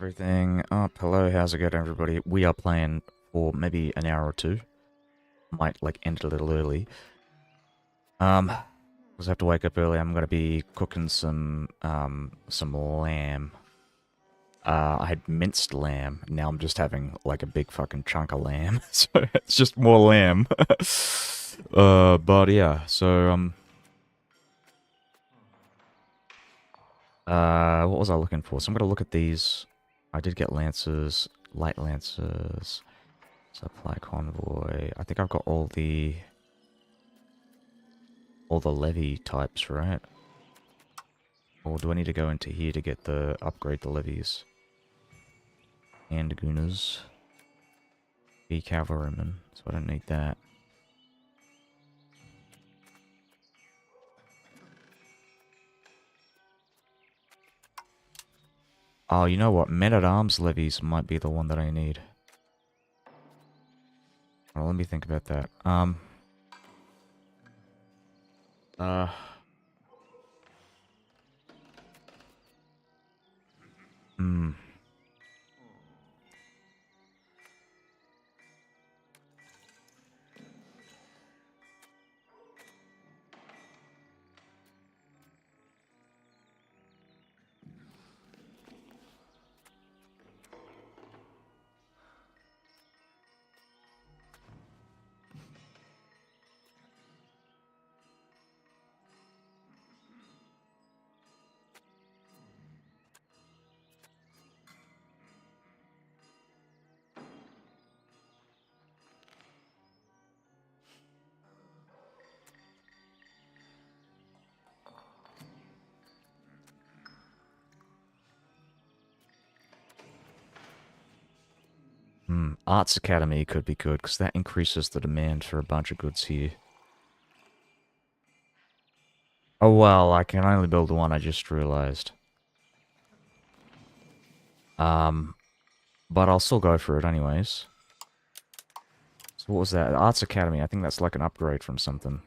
Everything up. Hello, how's it going, everybody? We are playing for maybe an hour or two. Might like end it a little early. Because I have to wake up early. I'm gonna be cooking some lamb. I had minced lamb. Now I'm just having like a big fucking chunk of lamb. So it's just more lamb. But yeah. So what was I looking for? So I'm gonna look at these. I did get lancers, light lancers. Supply convoy. I think I've got all the levy types, right? Or do I need to go into here to get the upgrade the levies? And gooners. Be cavalrymen, so I don't need that. Oh, you know what? Men-at-arms levies might be the one that I need. Well, let me think about that. Uh... Hmm. Arts Academy could be good, because that increases the demand for a bunch of goods here. Oh well, I can only build one, I just realized. But I'll still go for it anyways. So what was that? Arts Academy, I think that's like an upgrade from something.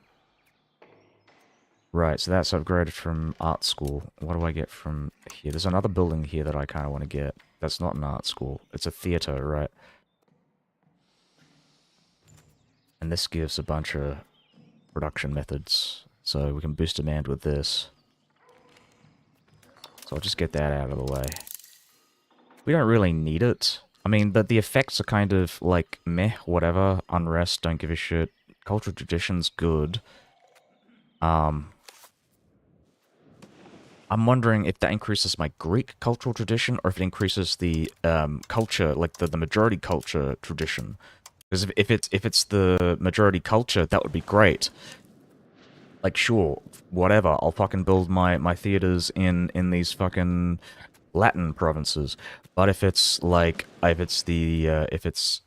Right, so that's upgraded from art school. What do I get from here? There's another building here that I kind of want to get. That's not an art school. It's a theater, right? And this gives a bunch of production methods. So we can boost demand with this. So I'll just get that out of the way. We don't really need it. I mean, but the effects are kind of like meh, whatever. Unrest, don't give a shit. Cultural tradition's good. I'm wondering if that increases my Greek cultural tradition, or if it increases the culture, like the majority culture tradition. Because if it's the majority culture, that would be great. Like, sure, whatever. I'll fucking build my theaters in these fucking Latin provinces. But if it's like if it's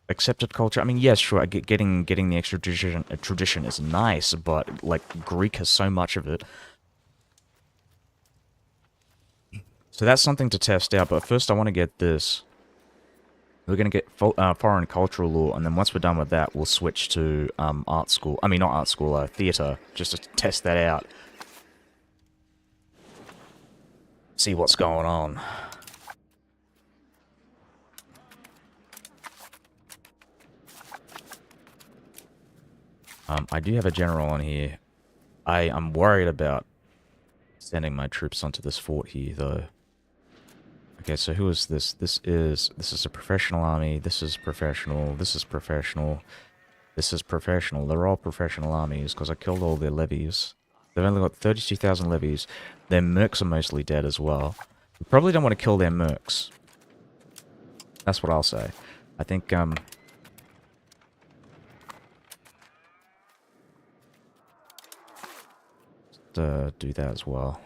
accepted culture, I mean, yes, sure. Getting the extra tradition is nice, but like Greek has so much of it. So that's something to test out, but first I want to get this. We're going to get foreign cultural law, and then once we're done with that, we'll switch to art school. I mean, not art school, theatre, just to test that out. See what's going on. I do have a general on here. I'm worried about sending my troops onto this fort here, though. Okay, so who is this? This is a professional army. This is professional. This is professional. This is professional. They're all professional armies because I killed all their levies. They've only got 32,000 levies. Their mercs are mostly dead as well. We probably don't want to kill their mercs. That's what I'll say. I think do that as well.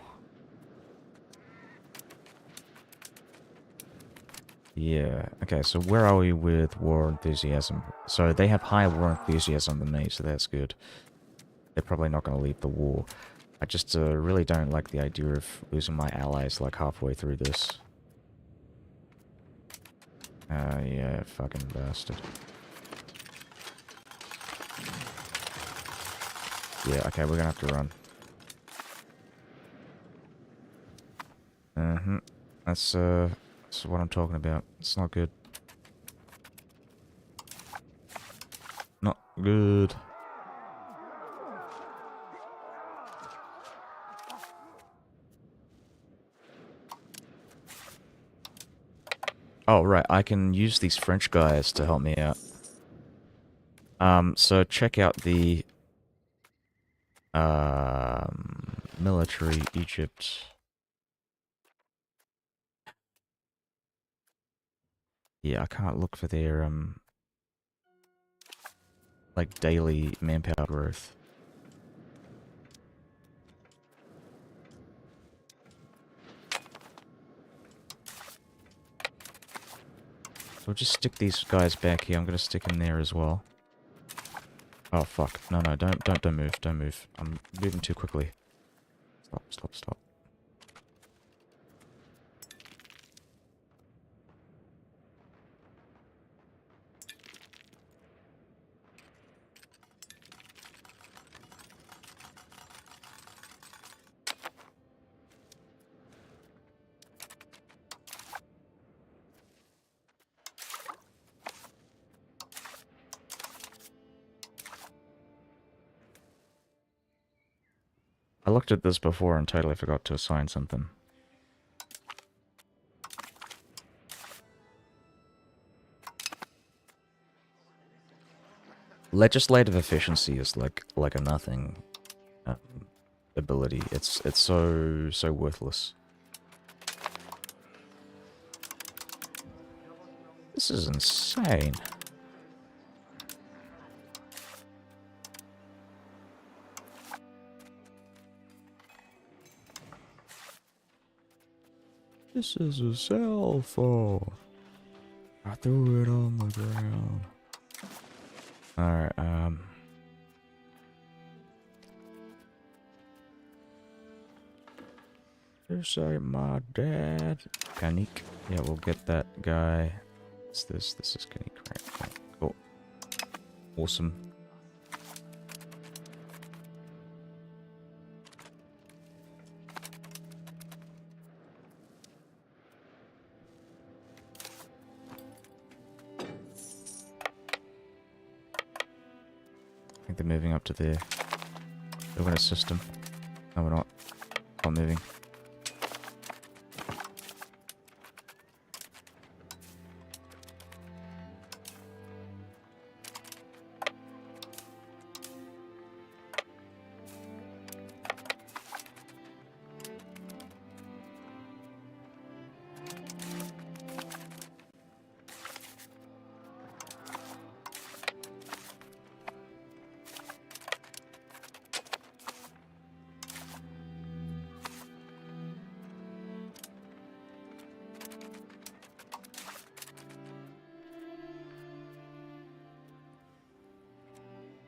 Yeah, okay, so where are we with war enthusiasm? So they have higher war enthusiasm than me, so that's good. They're probably not going to leave the war. I just really don't like the idea of losing my allies like halfway through this. Yeah, fucking bastard. Yeah, okay, we're gonna have to run. Let's That's what I'm talking about. It's not good. Not good. Oh, right. I can use these French guys to help me out. So check out the military Egypt. Yeah, I can't look for their like daily manpower growth. So we'll just stick these guys back here. I'm gonna stick in there as well. Oh fuck. No, don't move, don't move. I'm moving too quickly. Stop. I looked at this before and totally forgot to assign something. Legislative efficiency is like a nothing um, ability. It's so worthless. This is insane. This is a cell phone. I threw it on the ground. Alright, this ain't my dad. Kanik. Yeah, we'll get that guy. What's this? This is Kanik, right? Cool. Awesome. I think they're moving up to there. They're going to system. No, we're not. Not moving.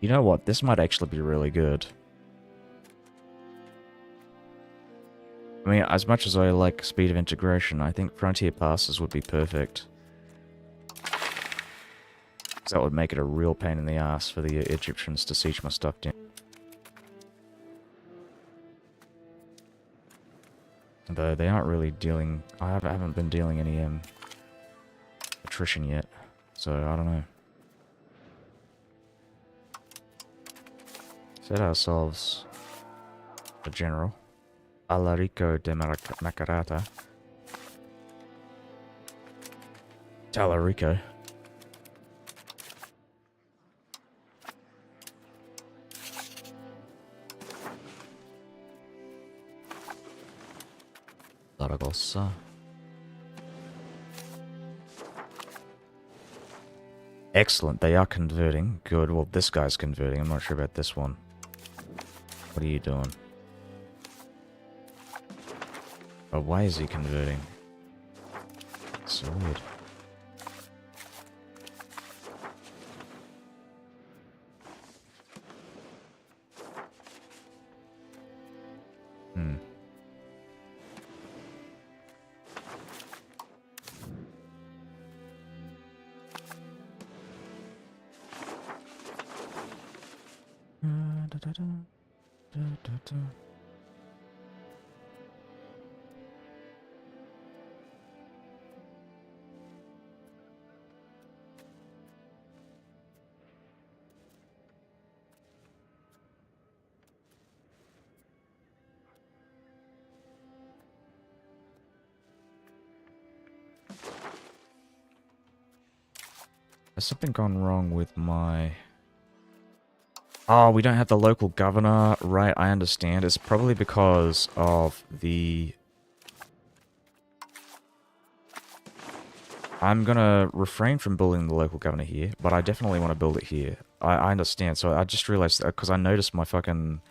You know what? This might actually be really good. I mean, as much as I like speed of integration, I think frontier passes would be perfect. That would make it a real pain in the ass for the Egyptians to siege my stuff down. Though they aren't really dealing... I haven't been dealing any attrition yet, so I don't know. Set ourselves a general. Alarico de Macarata. Talarico. Zaragoza. Excellent, they are converting. Good, well this guy's converting. I'm not sure about this one. What are you doing? Oh, why is he converting? So weird. Has something gone wrong with my... Oh, we don't have the local governor. Right, I understand. It's probably because of the... I'm gonna refrain from building the local governor here, but I definitely want to build it here. I understand. So I just realized that because I noticed my fucking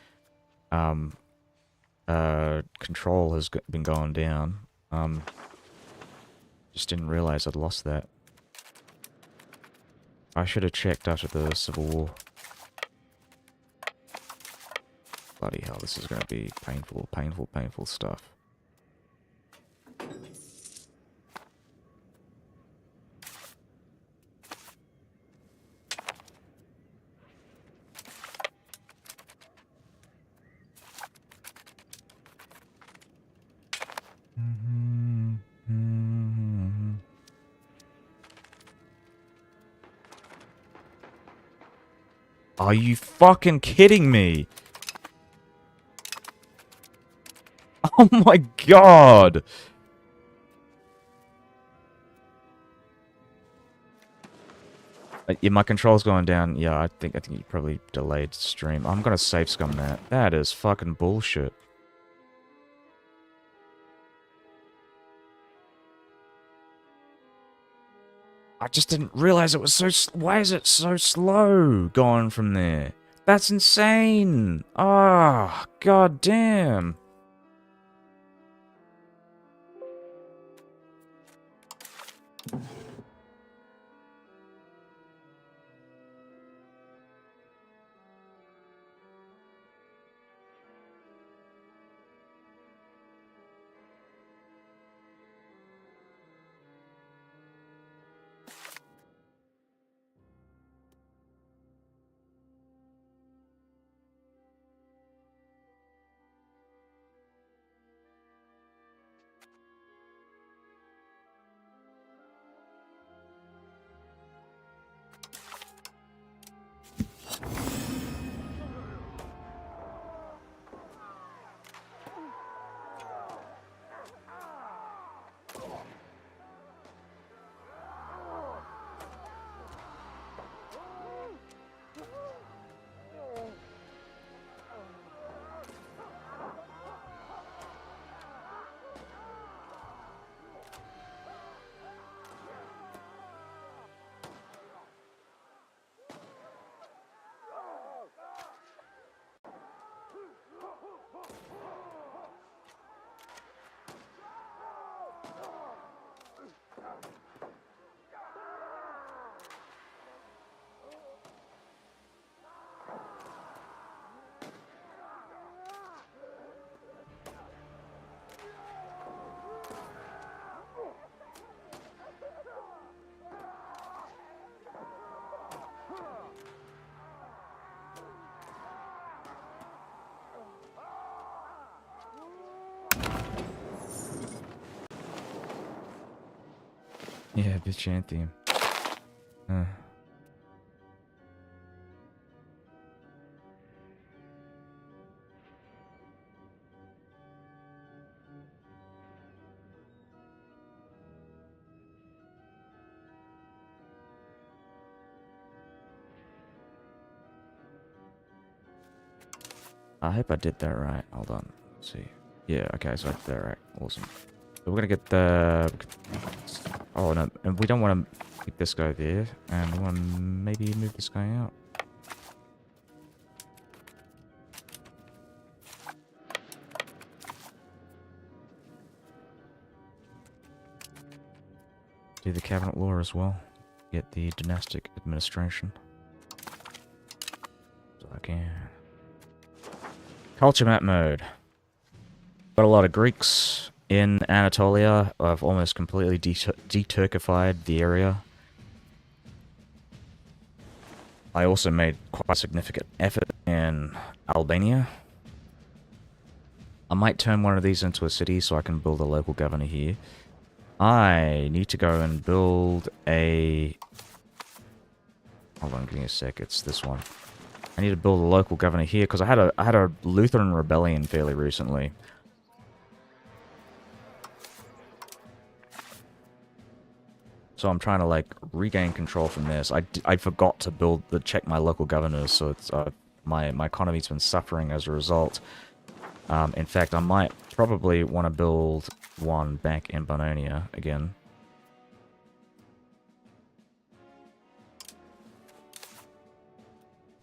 control has been going down. Just didn't realize I'd lost that. I should have checked after the Civil War. Bloody hell, this is gonna be painful, painful, painful stuff. Are you fucking kidding me? Oh my god! Yeah, my control's going down. Yeah, I think you probably delayed stream. I'm gonna save scum that. That is fucking bullshit. I just didn't realize it was so... Why is it so slow going from there? That's insane! Ah, god damn. Yeah, bitch anthem. I hope I did that right. Hold on. Let's see. Yeah, okay, so I did that right. Awesome. So we're gonna get the... Oh, no, and we don't want to keep this guy there. And we want to maybe move this guy out. Do the cabinet law as well. Get the dynastic administration. So I can... Culture map mode. Got a lot of Greeks in Anatolia. I've almost completely de-Turkified the area. I also made quite a significant effort in Albania. I might turn one of these into a city so I can build a local governor here. I need to go and build a... Hold on, give me a sec. It's this one. I need to build a local governor here because I had a Lutheran rebellion fairly recently. So I'm trying to like regain control from this. I forgot to check my local governors, so it's my economy's been suffering as a result. In fact, I might probably want to build one back in Bononia again.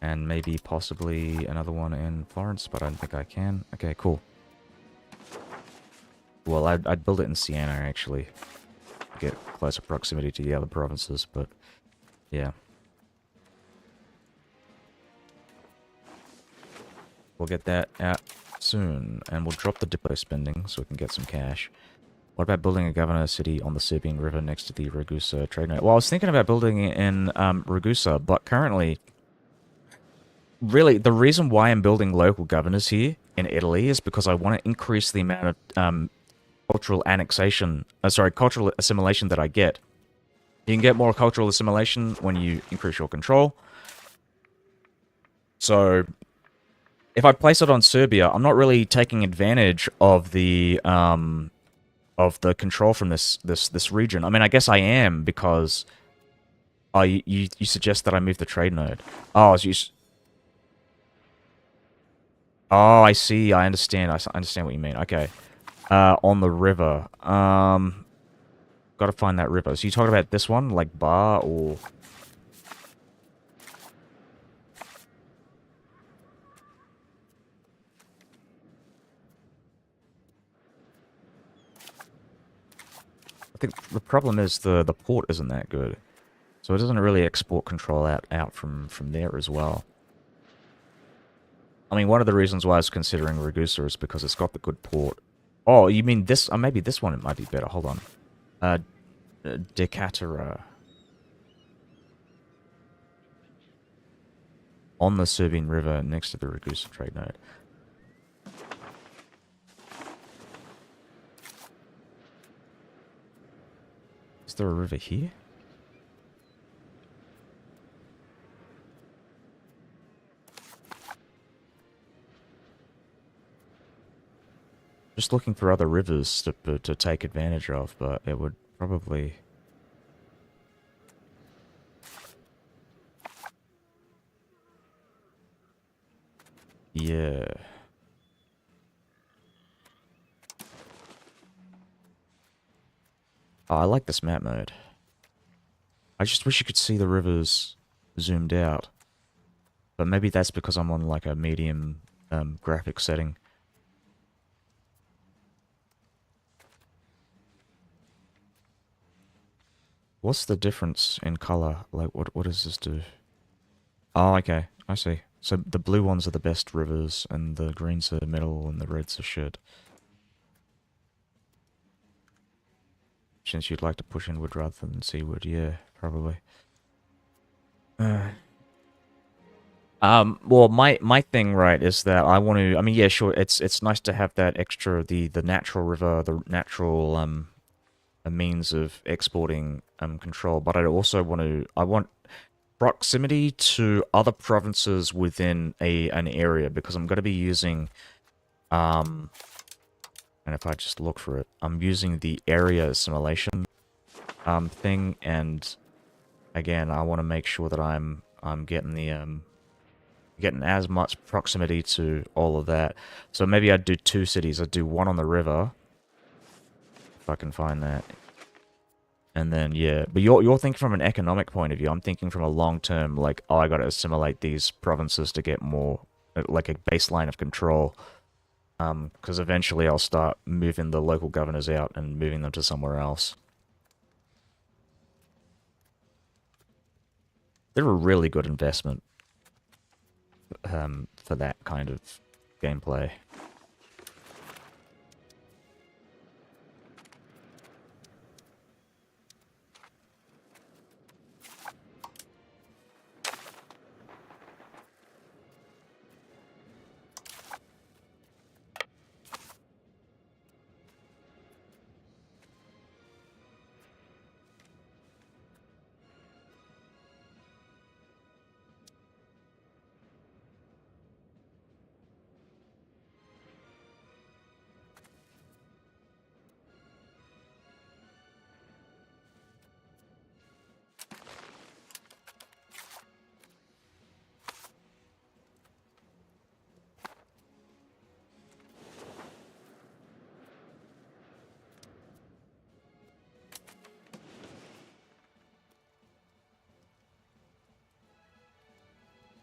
And maybe possibly another one in Florence, but I don't think I can. Okay, cool. Well, I'd build it in Siena, actually. Get closer proximity to the other provinces, but yeah. We'll get that out soon, and we'll drop the depot spending so we can get some cash. What about building a governor city on the Serbian River next to the Ragusa trade node? Well, I was thinking about building it in Ragusa, but currently, really, the reason why I'm building local governors here in Italy is because I want to increase the amount of cultural annexation, cultural assimilation that I get. You can get more cultural assimilation when you increase your control. So, if I place it on Serbia, I'm not really taking advantage of the control from this region. I mean, I guess I am because you suggest that I move the trade node. Oh, so oh, I see. I understand. I understand what you mean. Okay. On the river. Got to find that river. So you talking about this one, like Bar or? I think the problem is the port isn't that good, so it doesn't really export control out from there as well. I mean, one of the reasons why I was considering Ragusa is because it's got the good port. Oh, you mean this? Maybe this one it might be better. Hold on. Uh, Decatura. On the Serbian River next to the Ragusa trade node. Is there a river here? Just looking for other rivers to take advantage of, but it would probably... Yeah. Oh, I like this map mode. I just wish you could see the rivers zoomed out. But maybe that's because I'm on like a medium graphic setting. What's the difference in color? Like, what does this do? Oh, okay. I see. So the blue ones are the best rivers, and the greens are middle, and the reds are shit. Since you'd like to push inward rather than seaward, yeah, probably. Well, my thing, right, is that I want to. I mean, yeah, sure. It's nice to have that extra the natural river, the natural a means of exporting control. But I also want to. I want proximity to other provinces within an area because I'm going to be using and if I just look for it, I'm using the area assimilation thing, and again, I want to make sure that I'm getting the getting as much proximity to all of that. So maybe I'd do two cities. I'd do one on the river, if I can find that. And then, yeah. But you're thinking from an economic point of view. I'm thinking from a long-term, like, oh, I got to assimilate these provinces to get more, like, a baseline of control. Because eventually I'll start moving the local governors out and moving them to somewhere else. They're a really good investment for that kind of gameplay.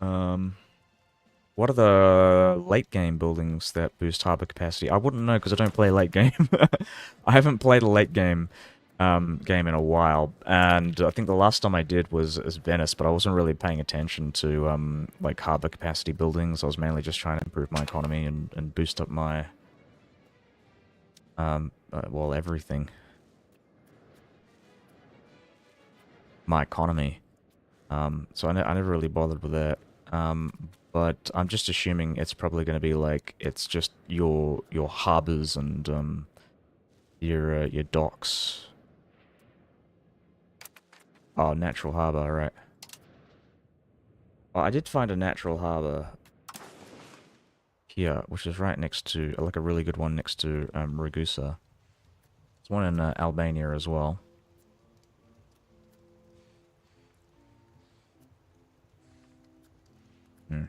Um, what are the late game buildings that boost harbor capacity? I wouldn't know because I don't play late game. I haven't played a late game in a while, and I think the last time I did was as Venice, but I wasn't really paying attention to like harbor capacity buildings. I was mainly just trying to improve my economy and boost up my well, everything. My economy. So I never really bothered with that. But I'm just assuming it's probably going to be like it's just your harbors and your docks. Oh, natural harbor, all right. Well, I did find a natural harbor here, which is right next to like a really good one next to Ragusa. There's one in Albania as well. Hmm.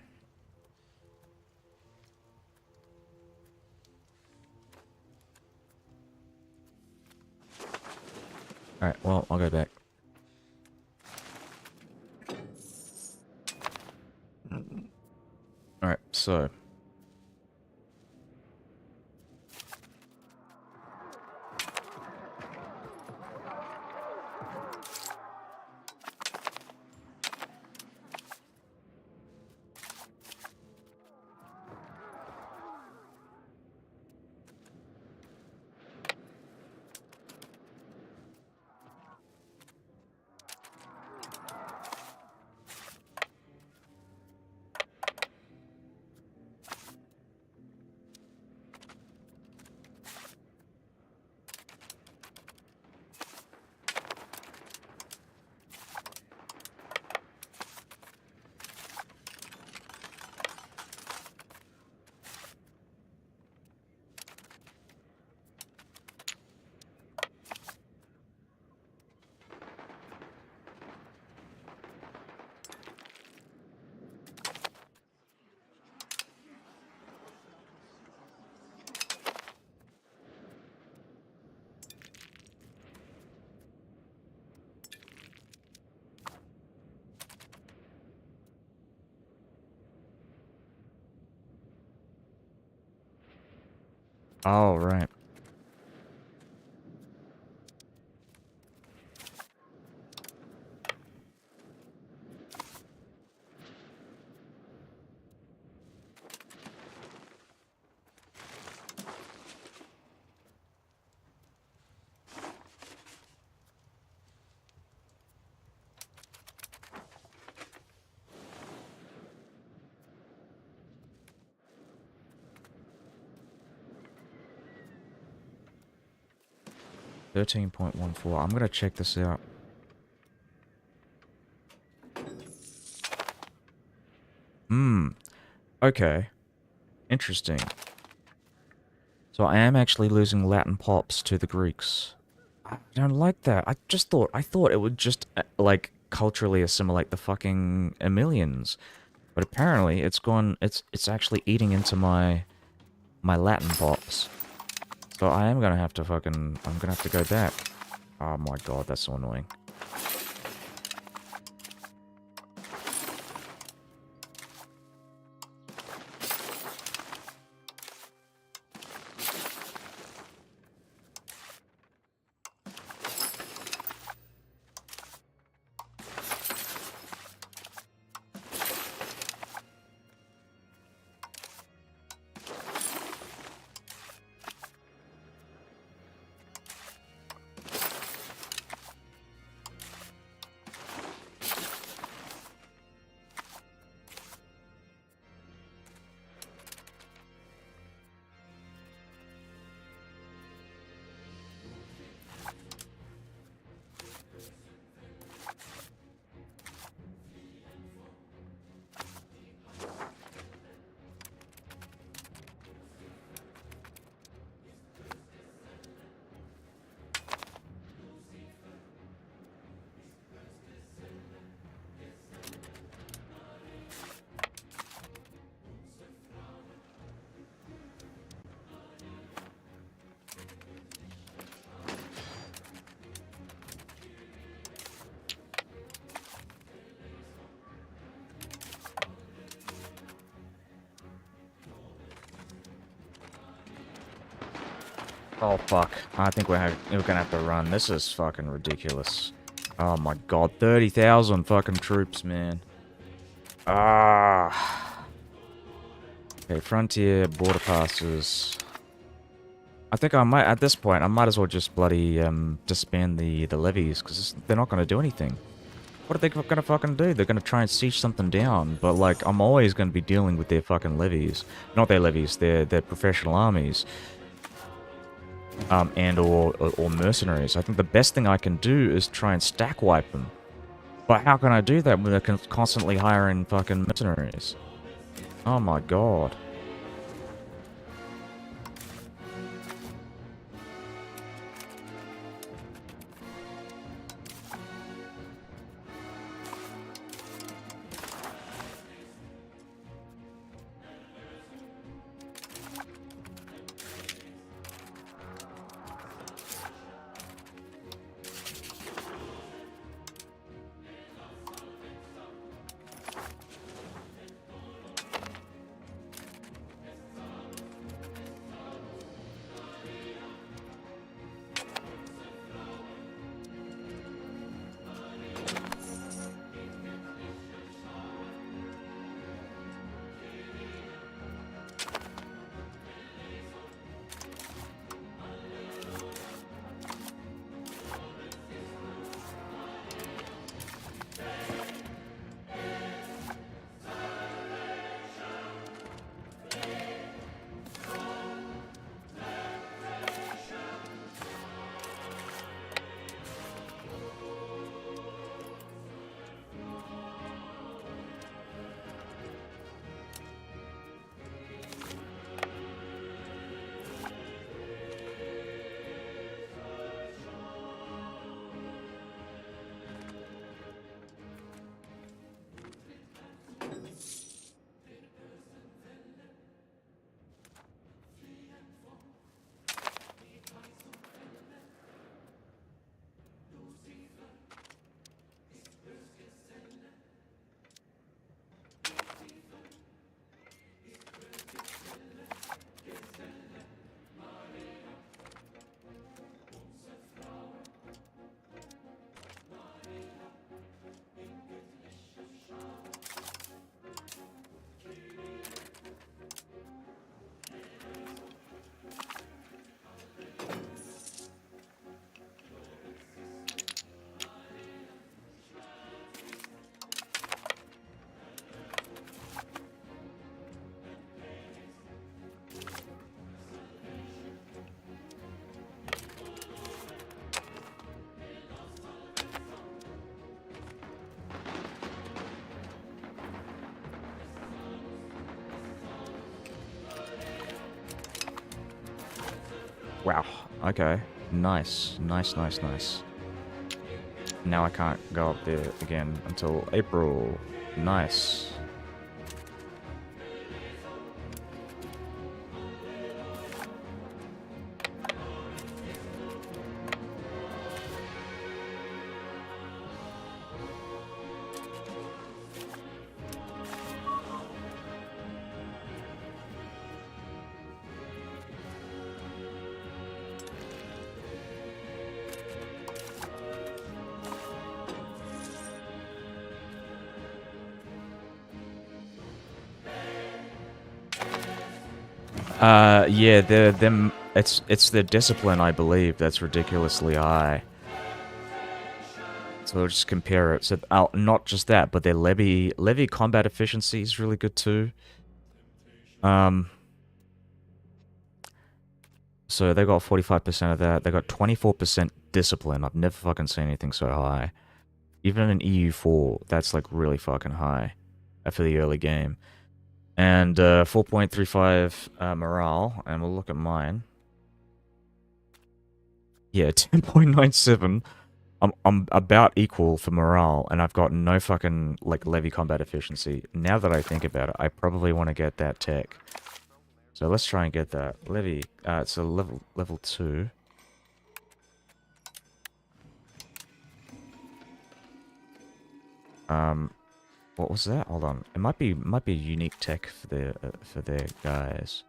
All right, well, I'll go back. All right, so 13.14. I'm gonna check this out. Hmm. Okay. Interesting. So I am actually losing Latin pops to the Greeks. I don't like that. I thought it would just like culturally assimilate the fucking Emilians, but apparently it's actually eating into my Latin pops. So I am gonna have to I'm gonna have to go back. Oh my god, that's so annoying. Oh fuck. I think we're gonna have to run. This is fucking ridiculous. Oh my god, 30,000 fucking troops, man. Ah. Okay, frontier, border passes. I think I might, at this point, I might as well just bloody, disband the levies, because they're not gonna do anything. What are they gonna fucking do? They're gonna try and siege something down, but like, I'm always gonna be dealing with their fucking levies. Not their levies, their professional armies. And or mercenaries. I think the best thing I can do is try and stack wipe them. But how can I do that when they're constantly hiring fucking mercenaries? Oh my god. Wow. Okay. Nice. Nice, nice, nice. Now I can't go up there again until April. Nice. Yeah, it's their discipline, I believe, that's ridiculously high. So we'll just compare it. So, not just that, but their levy combat efficiency is really good too. So they got 45% of that. They got 24% discipline. I've never fucking seen anything so high. Even in EU4, that's like really fucking high for the early game. And 4.35 morale, and we'll look at mine. Yeah, 10.97. I'm about equal for morale, and I've got no fucking like levy combat efficiency. Now that I think about it, I probably want to get that tech. So let's try and get that levy. It's a level 2. What was that? Hold on. It might be a unique tech for their guys.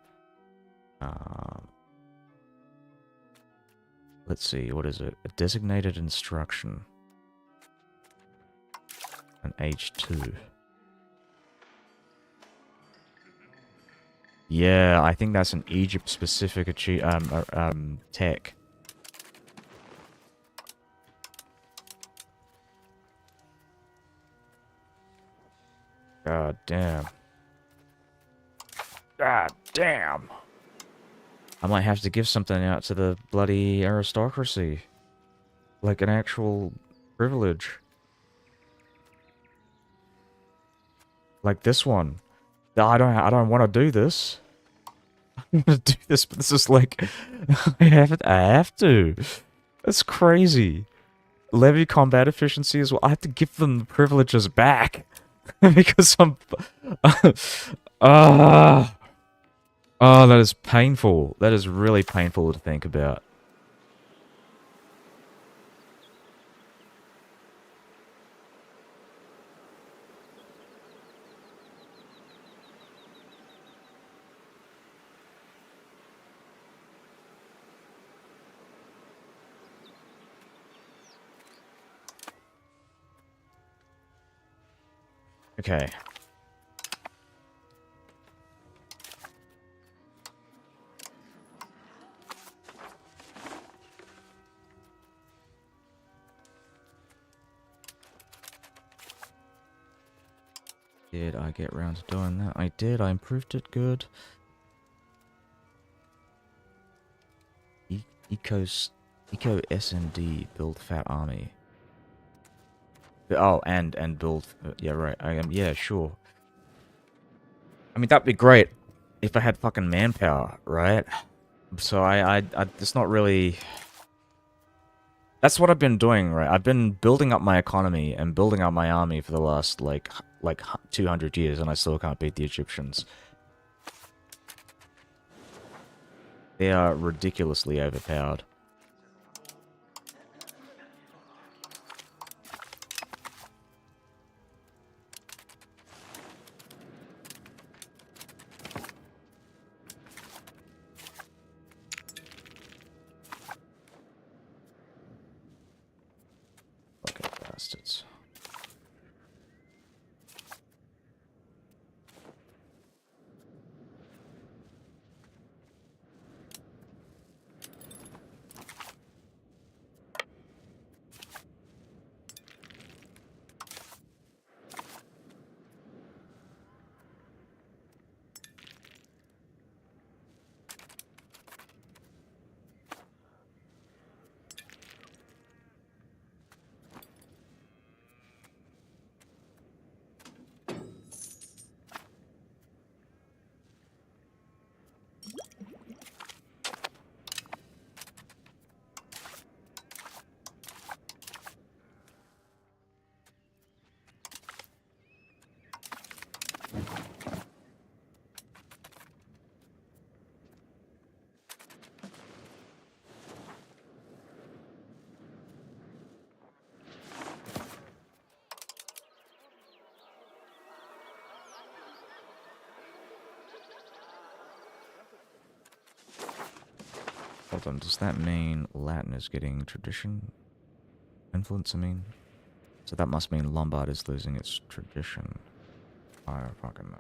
Let's see, what is it? A designated instruction. An H2. Yeah, I think that's an Egypt-specific tech. God damn. God damn. I might have to give something out to the bloody aristocracy. Like an actual privilege. Like this one. I don't want to do this. I want to do this, but this is like I have to. That's crazy. Levy combat efficiency as well. I have to give them the privileges back because I'm ah oh, that is painful. That is really painful to think about. Okay. Did I get around to doing that? I did. I improved it good. Eco SND build fat army. Oh, and build. Yeah, right. Yeah, sure. I mean, that'd be great if I had fucking manpower, right? So it's not really. That's what I've been doing, right? I've been building up my economy and building up my army for the last like 200 years, and I still can't beat the Egyptians. They are ridiculously overpowered. Fucking bastards. Hold on, does that mean Latin is getting tradition influence, I mean? So that must mean Lombard is losing its tradition. I don't fucking know.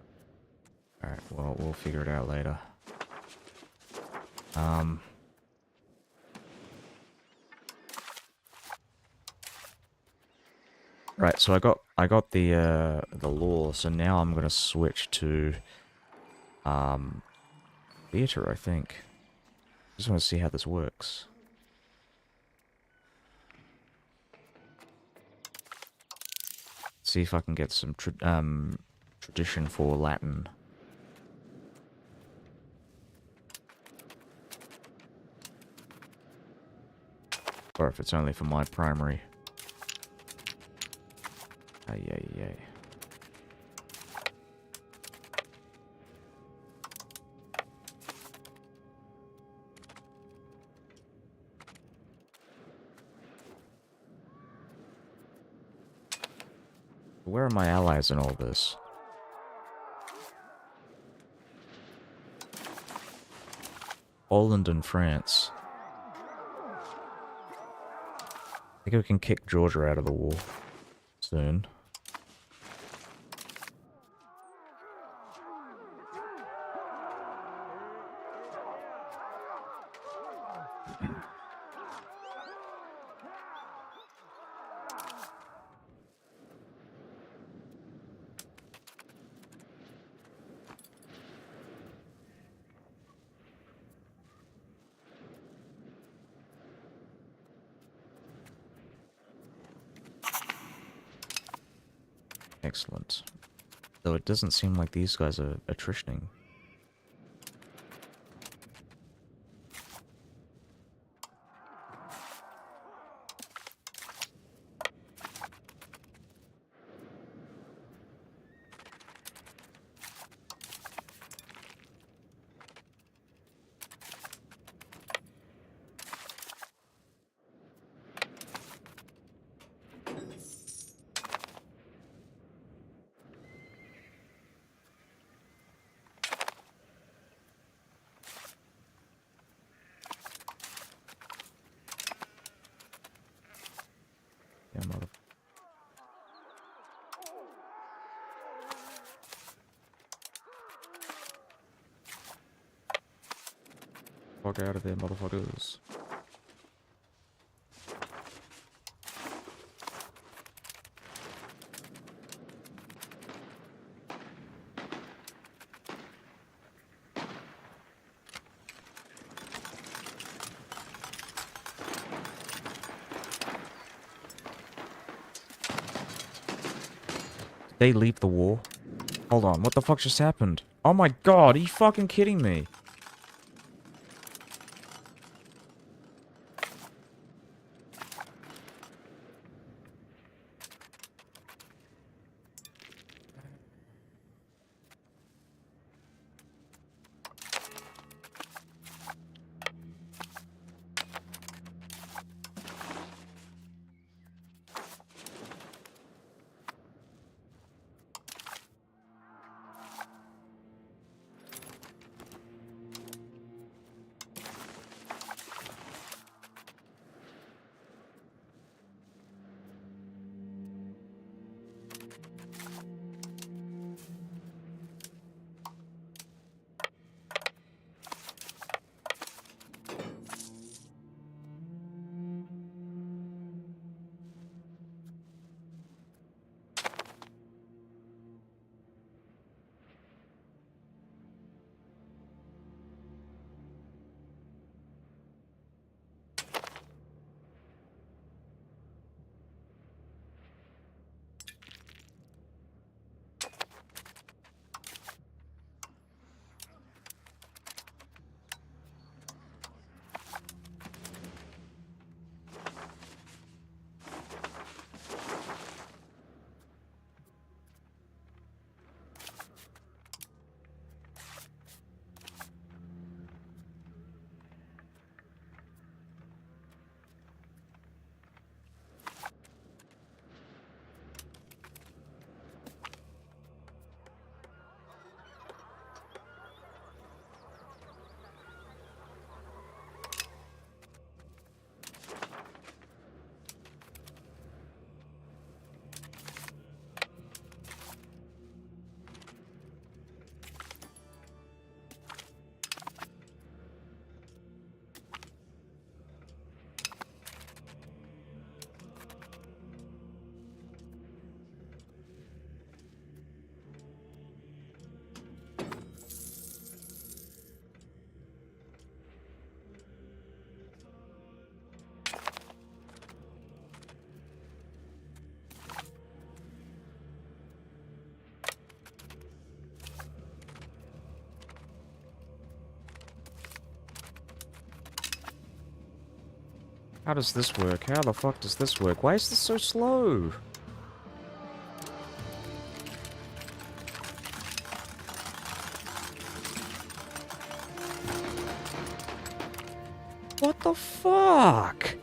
Alright, well, we'll figure it out later. Right, so I got the law, so now I'm gonna switch to theater, I think. Just want to see how this works. See if I can get some tradition for Latin. Or if it's only for my primary. Ay, ay, ay. Where are my allies in all this? Poland and France. think we can kick Georgia out of the war soon. Excellent. Though it doesn't seem like these guys are attritioning. Yeah, mother. Fuck out of there, motherfuckers. Did they leave the war? Hold on, what the fuck just happened? Oh my god, are you fucking kidding me? How does this work? How the fuck does this work? Why is this so slow? What the fuck?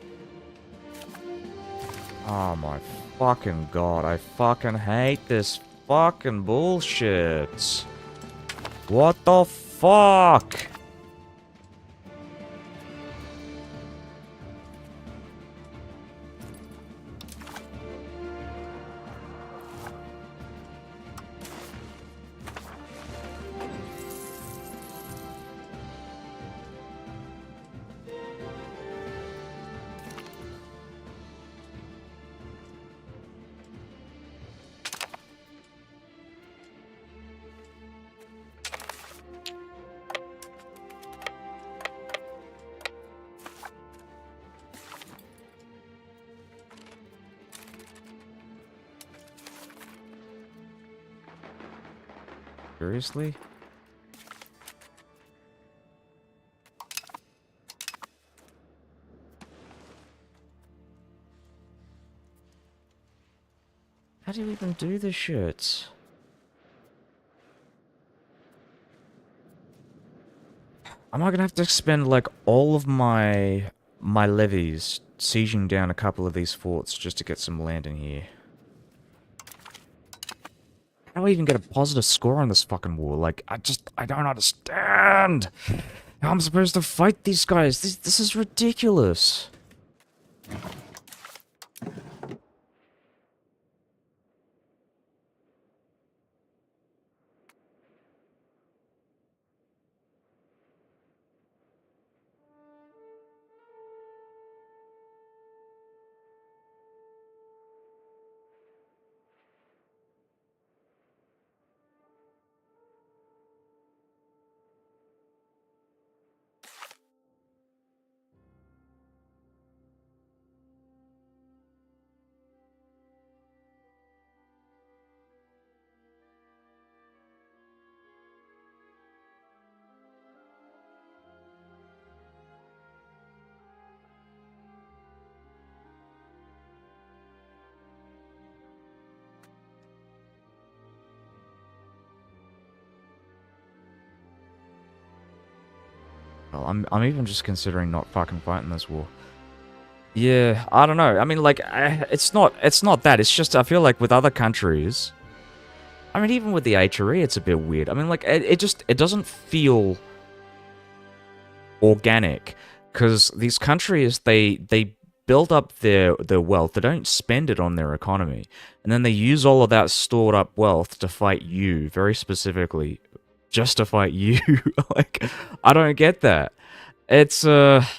Oh my fucking god, I fucking hate this fucking bullshit. What the fuck? Seriously? How do you even do this shit? Am I gonna have to spend like all of my levies sieging down a couple of these forts just to get some land in here? How do I even get a positive score on this fucking war? Like, I don't understand how I'm supposed to fight these guys. This is ridiculous. Well, I'm even just considering not fucking fighting this war. Yeah, I don't know. I mean, like, it's not that. It's just I feel like with other countries, I mean, even with the HRE, it's a bit weird. I mean, like, it doesn't feel organic because these countries they build up their wealth. They don't spend it on their economy, and then they use all of that stored up wealth to fight you very specifically, just to fight you. Like, I don't get that. It's but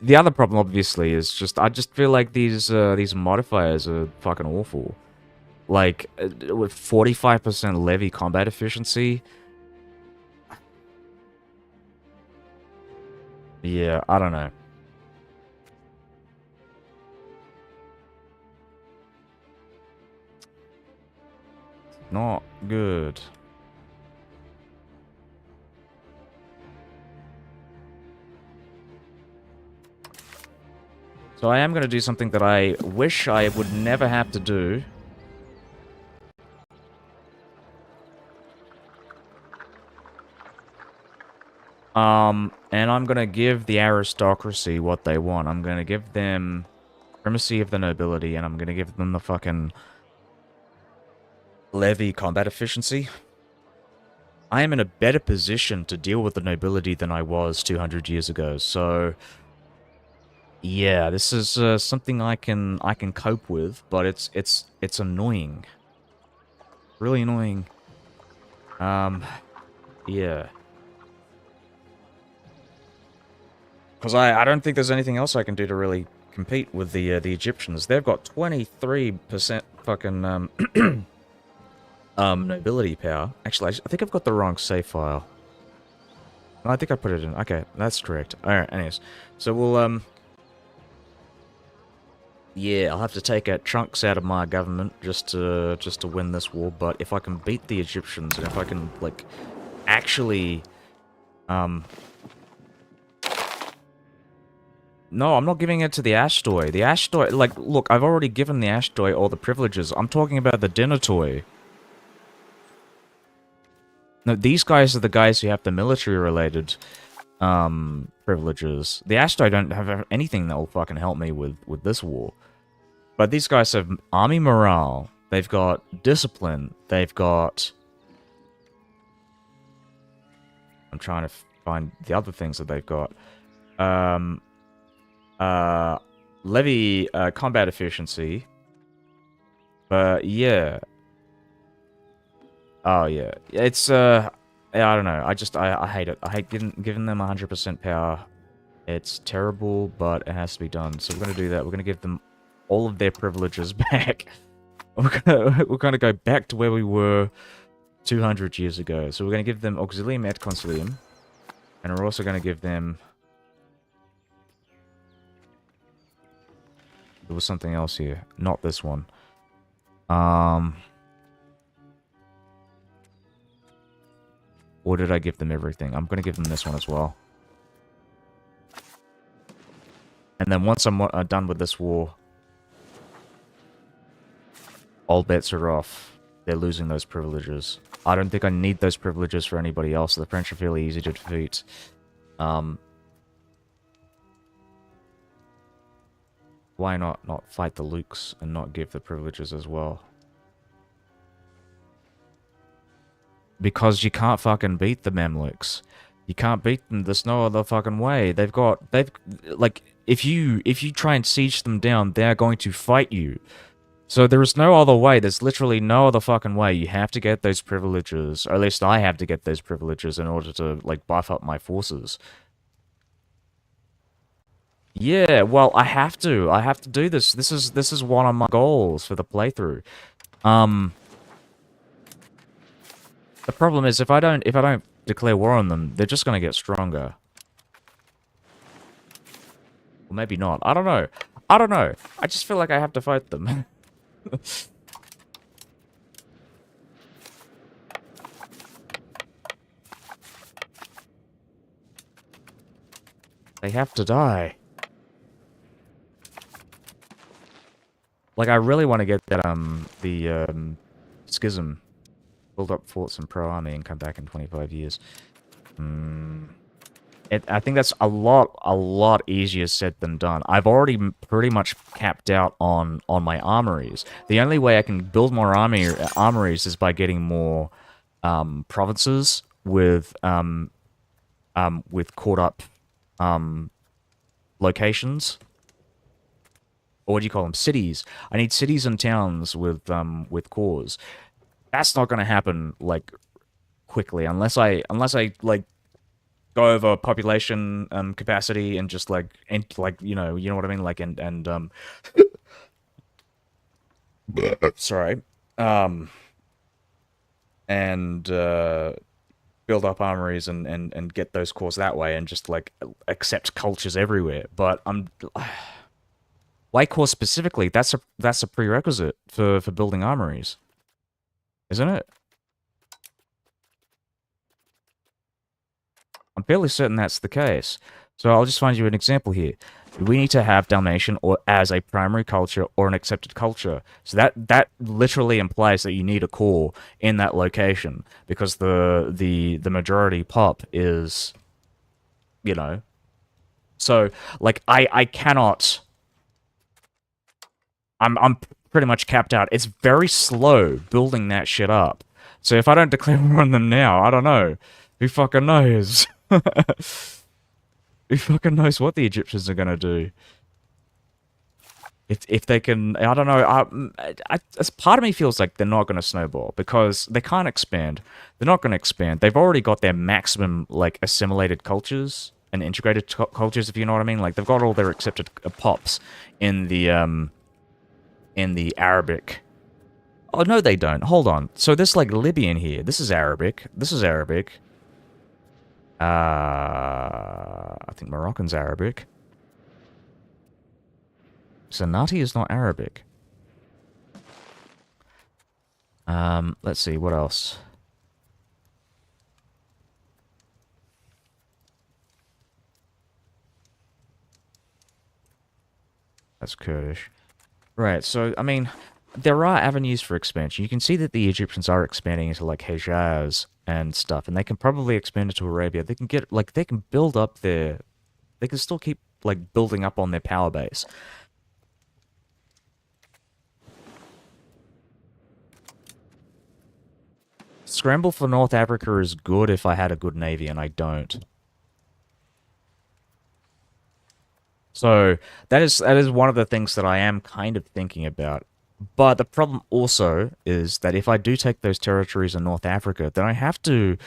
the other problem obviously is just I just feel like these modifiers are fucking awful. Like with 45% levy combat efficiency. Yeah, I don't know. Not good. So I am going to do something that I wish I would never have to do. And I'm going to give the aristocracy what they want. I'm going to give them primacy of the nobility, and I'm going to give them the fucking levy combat efficiency. I am in a better position to deal with the nobility than I was 200 years ago, so yeah, this is something I can cope with, but it's annoying, really annoying. Yeah, because I don't think there's anything else I can do to really compete with the Egyptians. They've got 23% fucking nobility power. Actually, I think I've got the wrong save file. No, I think I put it in. Okay, that's correct. Alright, anyways. So we'll, yeah, I'll have to take out chunks out of my government just to win this war, but if I can beat the Egyptians, and if I can, like, actually, no, I'm not giving it to the Ashtoi. The Ashtoi, like, look, I've already given the Ashtoi all the privileges. I'm talking about the Dinatoi. No, these guys are the guys who have the military-related privileges. The Ashtoi don't have anything that will fucking help me with this war. But these guys have army morale. They've got discipline. They've got... I'm trying to find the other things that they've got. Levy combat efficiency. But yeah. Oh yeah. It's yeah, I don't know. I hate it. I hate giving them 100% power. It's terrible, but it has to be done. So we're gonna do that. We're gonna give them all of their privileges back. We're gonna go back to where we were 200 years ago. So we're gonna give them auxilium et consilium, and we're also gonna give them... There was something else here. Not this one. Or did I give them everything? I'm going to give them this one as well. And then once I'm done with this war, all bets are off. They're losing those privileges. I don't think I need those privileges for anybody else. The French are fairly easy to defeat. Why not fight the Lukes and not give the privileges as well? Because you can't fucking beat the Mamluks. You can't beat them. There's no other fucking way. Like, if you try and siege them down, they're going to fight you. So there is no other way. There's literally no other fucking way. You have to get those privileges, or at least I have to get those privileges in order to, like, buff up my forces. Yeah, well, I have to. I have to do this. This is one of my goals for the playthrough. The problem is if I don't declare war on them, they're just gonna get stronger. Well, maybe not. I don't know. I don't know. I just feel like I have to fight them. They have to die. Like, I really want to get that, schism. Build up forts and pro-army and come back in 25 years. I think that's a lot easier said than done. I've already pretty much capped out on my armories. The only way I can build more armories is by getting more provinces with caught up locations. Or what do you call them? Cities. I need cities and towns with cores. That's not going to happen like quickly unless I like go over population capacity and just like you know what I mean, like and sorry and build up armories and get those cores that way and just like accept cultures everywhere. But white core specifically, that's a prerequisite for building armories, isn't it? I'm fairly certain that's the case. So I'll just find you an example here. We need to have Dalmatian or as a primary culture or an accepted culture. So that literally implies that you need a core in that location because the majority pop is, you know. So like I cannot. I'm pretty much capped out. It's very slow building that shit up. So if I don't declare war on them now, I don't know. Who fucking knows? Who fucking knows what the Egyptians are gonna do? If they can, I don't know. As part of me feels like they're not gonna snowball because they can't expand. They're not gonna expand. They've already got their maximum like assimilated cultures and integrated cultures, if you know what I mean. Like they've got all their accepted pops in the Arabic. Oh no, they don't. Hold on. So this like Libyan here. This is Arabic. This is Arabic. I think Moroccan's Arabic. Sonati is not Arabic. Let's see, what else? That's Kurdish. Right, so, I mean, there are avenues for expansion. You can see that the Egyptians are expanding into, like, Hejaz and stuff, and they can probably expand into Arabia. They can get, like, they can build up their... They can still keep, like, building up on their power base. Scramble for North Africa is good if I had a good navy, and I don't. So that is one of the things that I am kind of thinking about. But the problem also is that if I do take those territories in North Africa, then I have to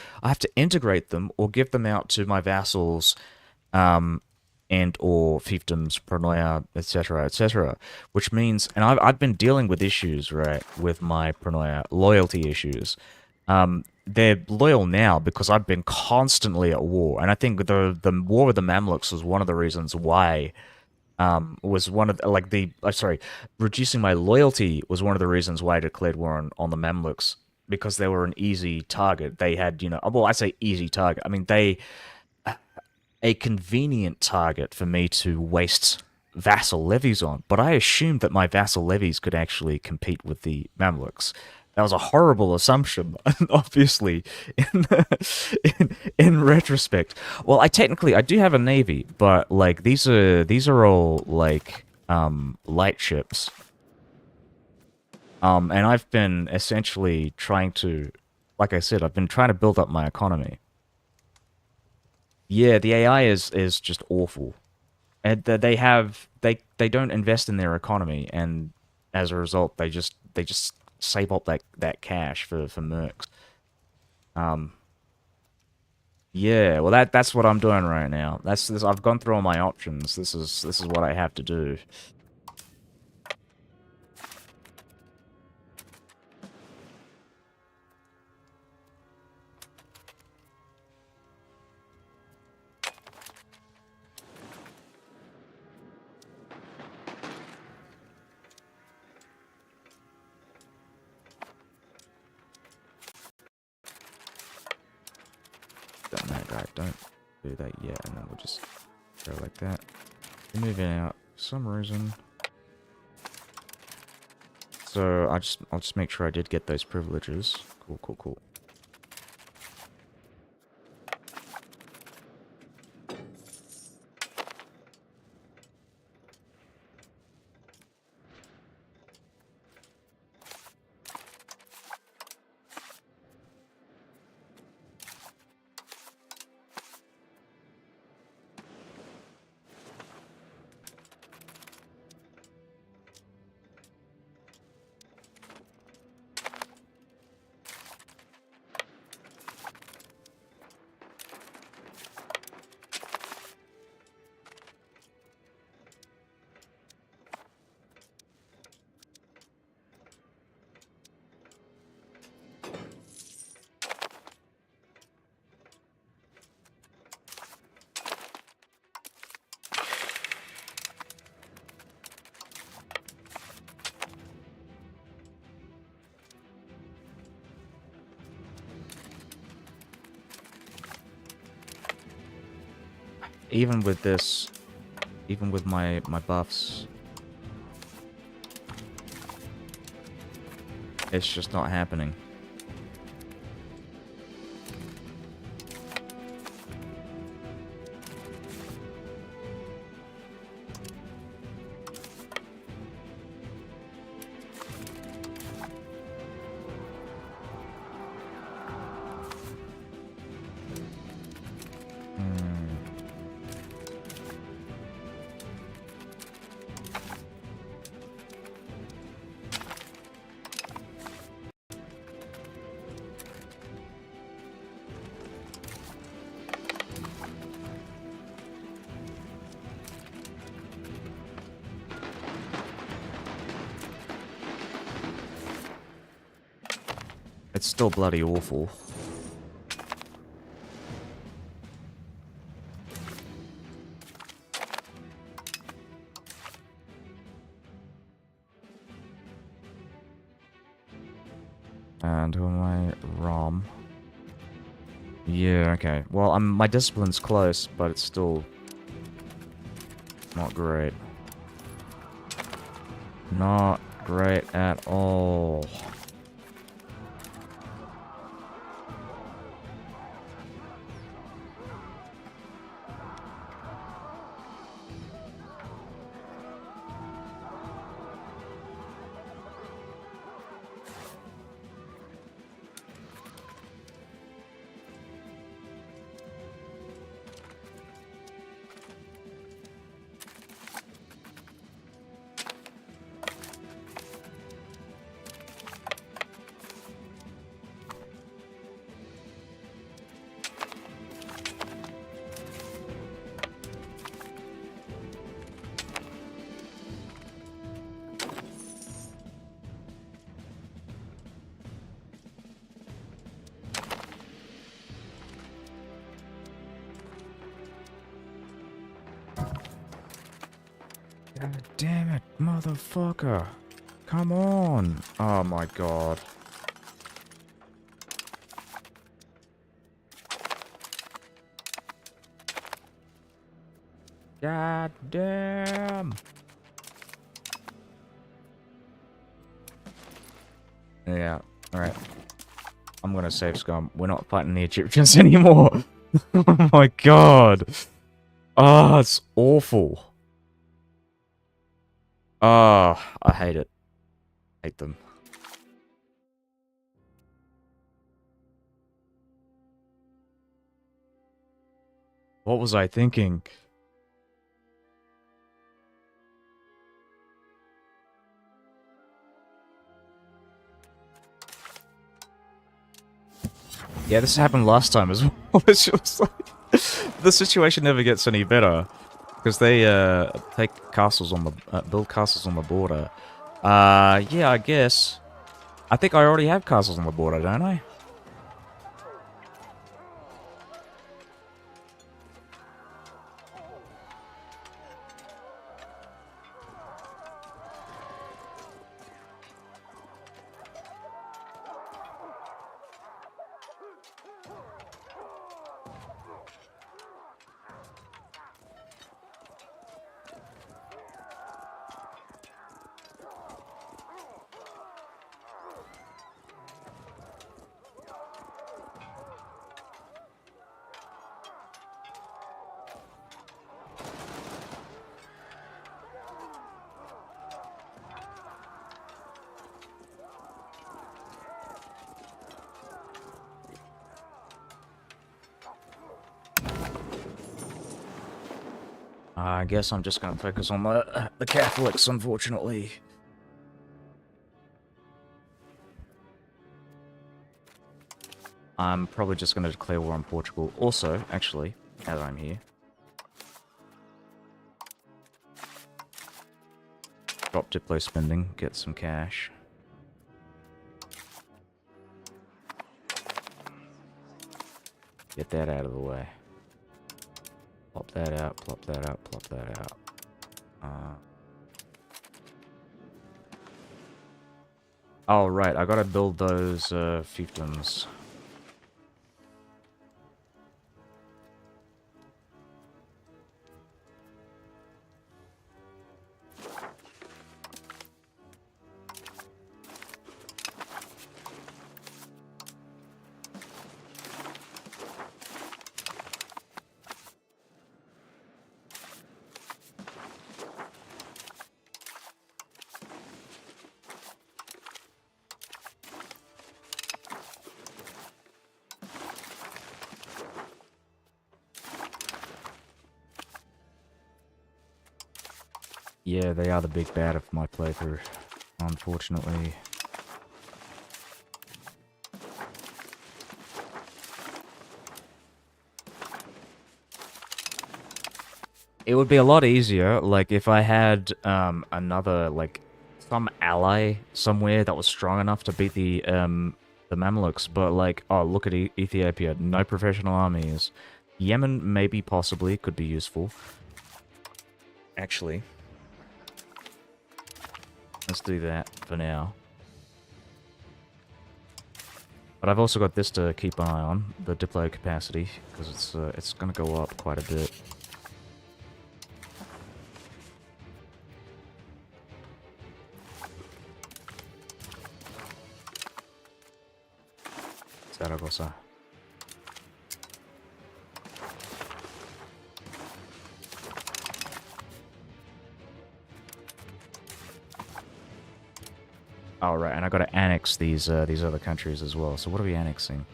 integrate them or give them out to my vassals, and or fiefdoms, pronoia, etc., etc. Which means, and I've been dealing with issues, right, with my pronoia loyalty issues. They're loyal now because I've been constantly at war, and I think the war with the Mamluks was one of the reasons why. Was one of like the sorry, reducing my loyalty was one of the reasons why I declared war on the Mamluks because they were an easy target. They had, well, I say easy target. I mean, a convenient target for me to waste vassal levies on. But I assumed that my vassal levies could actually compete with the Mamluks. That was a horrible assumption, obviously, in retrospect. Well, I do have a navy, but like these are all like light ships. And I've been essentially trying to, like I said, I've been trying to build up my economy. Yeah, the AI is just awful, and they don't invest in their economy, and as a result, they just save up that cash for mercs. Um, yeah, well that's what I'm doing right now. That's this. I've gone through all my options. This is what I have to do. Don't that guy, don't do that yet, and then we'll just go like that. We're moving out for some reason. So I'll just make sure I did get those privileges. Cool, cool, cool. Even with this, even with my buffs, it's just not happening. It's still bloody awful. And who am I? Rom. Yeah, okay. Well, my discipline's close, but it's still not great. Not great at all. God damn it, motherfucker. Come on. Oh my god. God damn. Yeah, alright. I'm gonna save scum. We're not fighting the Egyptians anymore. Oh my god. Oh, it's awful. Oh, I hate it. Hate them. What was I thinking? Yeah, this happened last time as well. It's just like, the situation never gets any better because they take castles on the build castles on the border. Yeah, I guess. I think I already have castles on the border, don't I? I guess I'm just gonna focus on the Catholics, unfortunately. I'm probably just gonna declare war on Portugal. Also, actually, as I'm here, drop Diplo spending, get some cash. Get that out of the way. Plop that out, plop that out, plop that out. Oh, right, I gotta build those fiefdoms. Yeah, they are the big bad of my playthrough, unfortunately. It would be a lot easier, like, if I had, another, like, some ally somewhere that was strong enough to beat the Mamluks, but, like, oh, look at Ethiopia, no professional armies. Yemen, maybe, possibly, could be useful. Actually. Let's do that for now. But I've also got this to keep an eye on, the Diplo capacity, because it's gonna go up quite a bit. Zaragoza. Oh, right, and I gotta annex these other countries as well. So what are we annexing?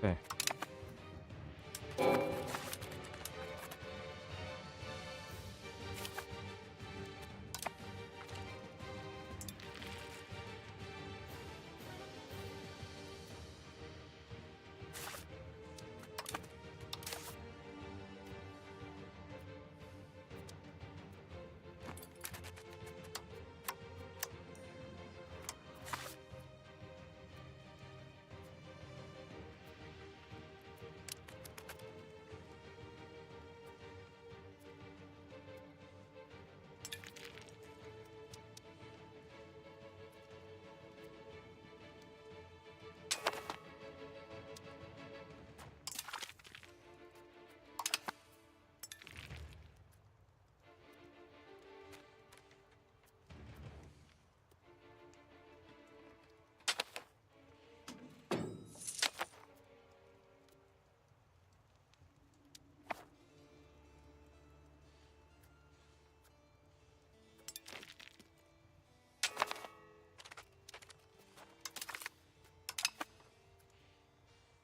Okay.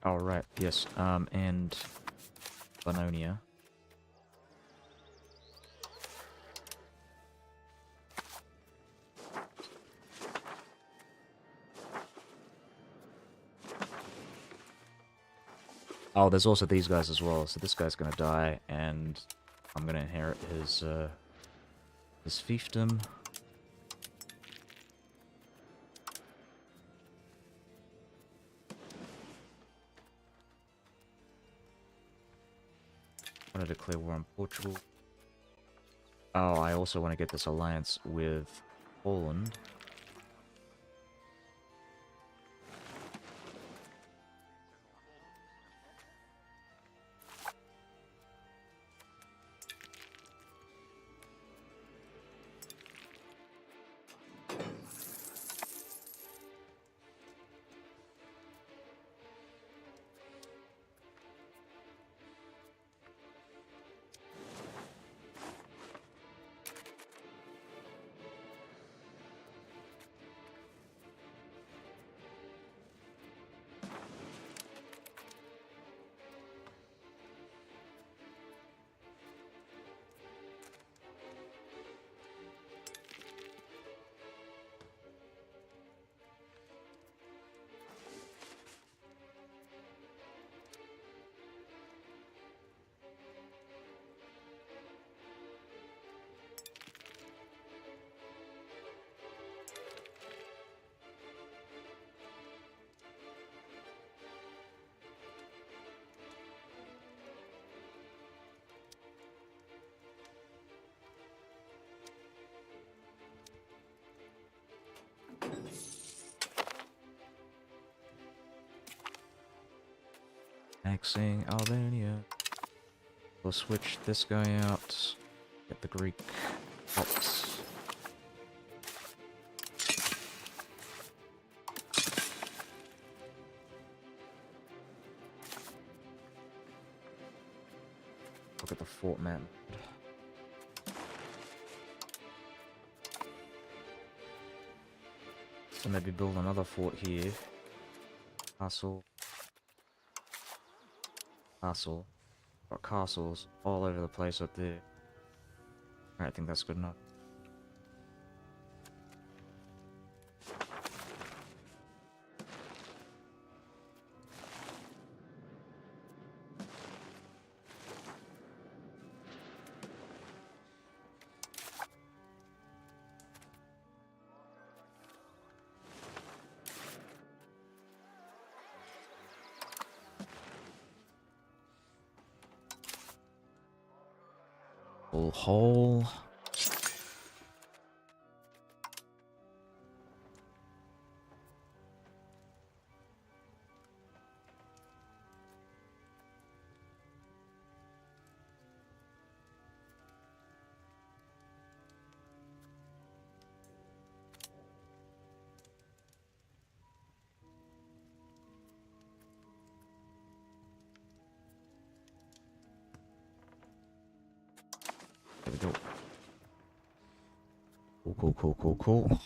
All right. Yes. And Bononia. Oh, there's also these guys as well. So this guy's gonna die, and I'm gonna inherit his fiefdom. I want to declare war on Portugal. Oh, I also want to get this alliance with Poland. Annexing Albania. We'll switch this guy out. Get the Greek Alps. Look at the fort map. So maybe build another fort here. Castle. Castle. Got castles all over the place up there. Alright, I think that's good enough. Full hole. There we go. Cool, cool, cool, cool, cool.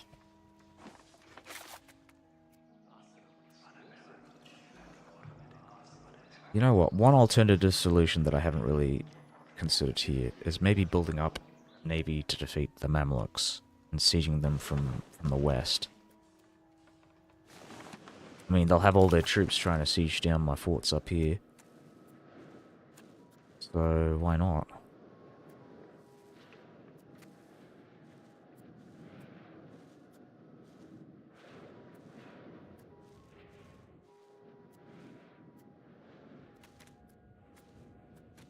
You know what? One alternative solution that I haven't really considered here is maybe building up navy to defeat the Mamluks and sieging them from the west. I mean, they'll have all their troops trying to siege down my forts up here. So, why not?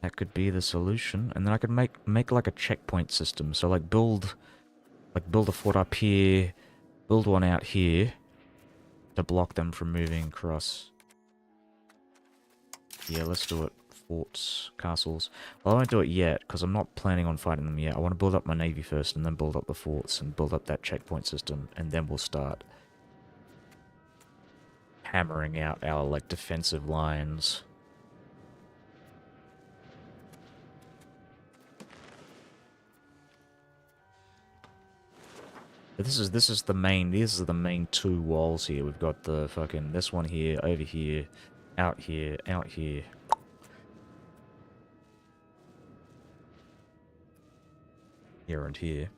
That could be the solution. And then I could make like a checkpoint system. So build a fort up here, build one out here to block them from moving across. Yeah, let's do it. Forts, castles. Well, I won't do it yet, because I'm not planning on fighting them yet. I want to build up my navy first, and then build up the forts, and build up that checkpoint system, and then we'll start hammering out our, like, defensive lines. But these are the main two walls here. We've got the fucking, this one here, over here, out here, out here. Here and here.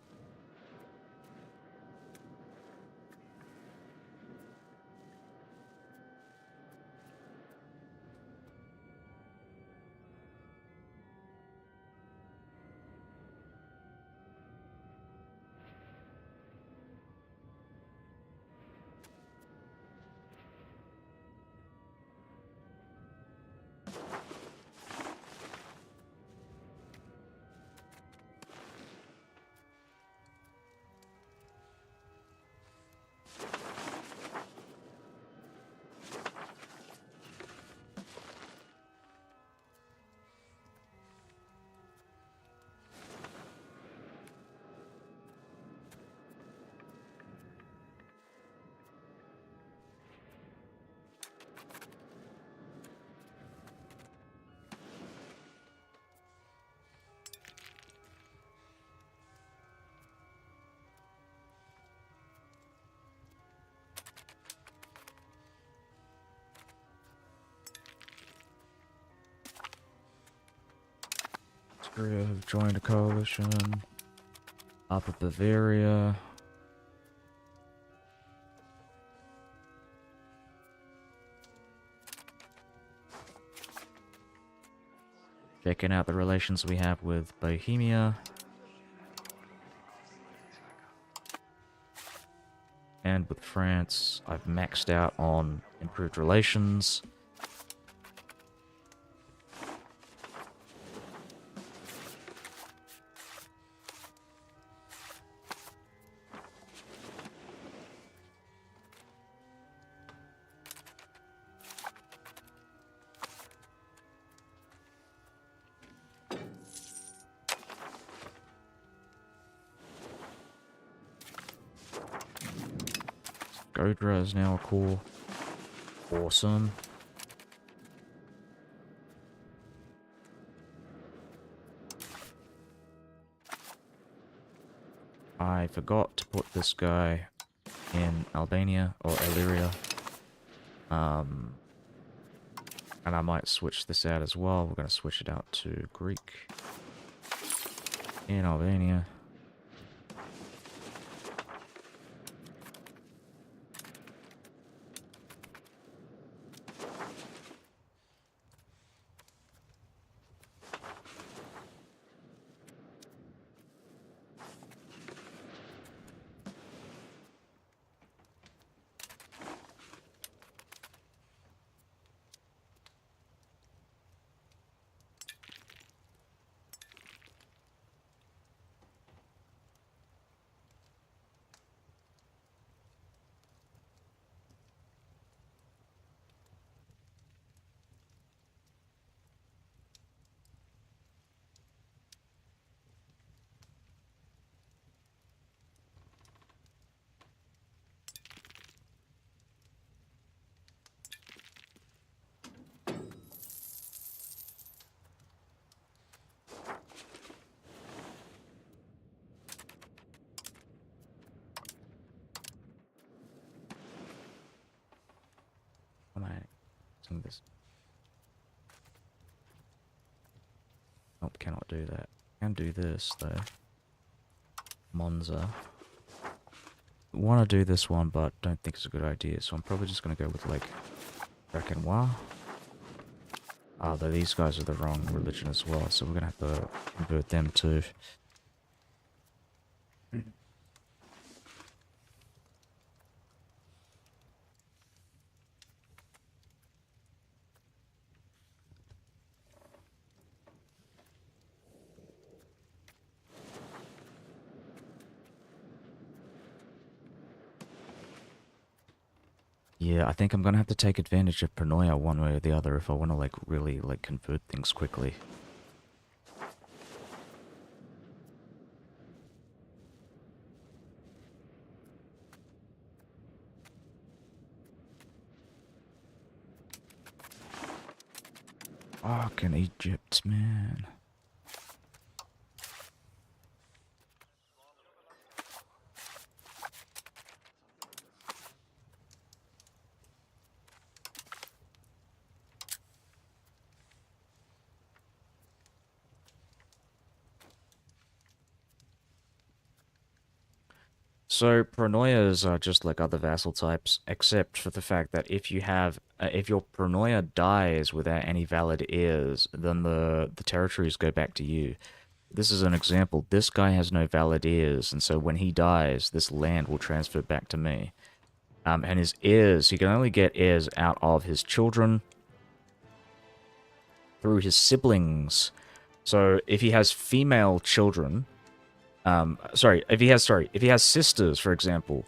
Austria have joined a coalition. Upper Bavaria. Checking out the relations we have with Bohemia. And with France. I've maxed out on improved relations. Godra is now a core. Awesome. I forgot to put this guy in Albania or Illyria. And I might switch this out as well. We're going to switch it out to Greek in Albania. Am I doing this? cannot do that. Can do this though. Monza. Want to do this one, but don't think it's a good idea. So I'm probably just gonna go with like Rakenois. Ah, though these guys are the wrong religion as well, so we're gonna have to convert them too. Yeah, I think I'm gonna have to take advantage of Paranoia one way or the other if I want to like really like convert things quickly. Fucking Egypt, man. So paranoias are just like other vassal types, except for the fact that if your paranoia dies without any valid heirs, then the territories go back to you. This is an example. This guy has no valid heirs, and so when he dies, this land will transfer back to me. And his heirs, he can only get heirs out of his children, through his siblings. So if he has female children, if he has sisters, for example,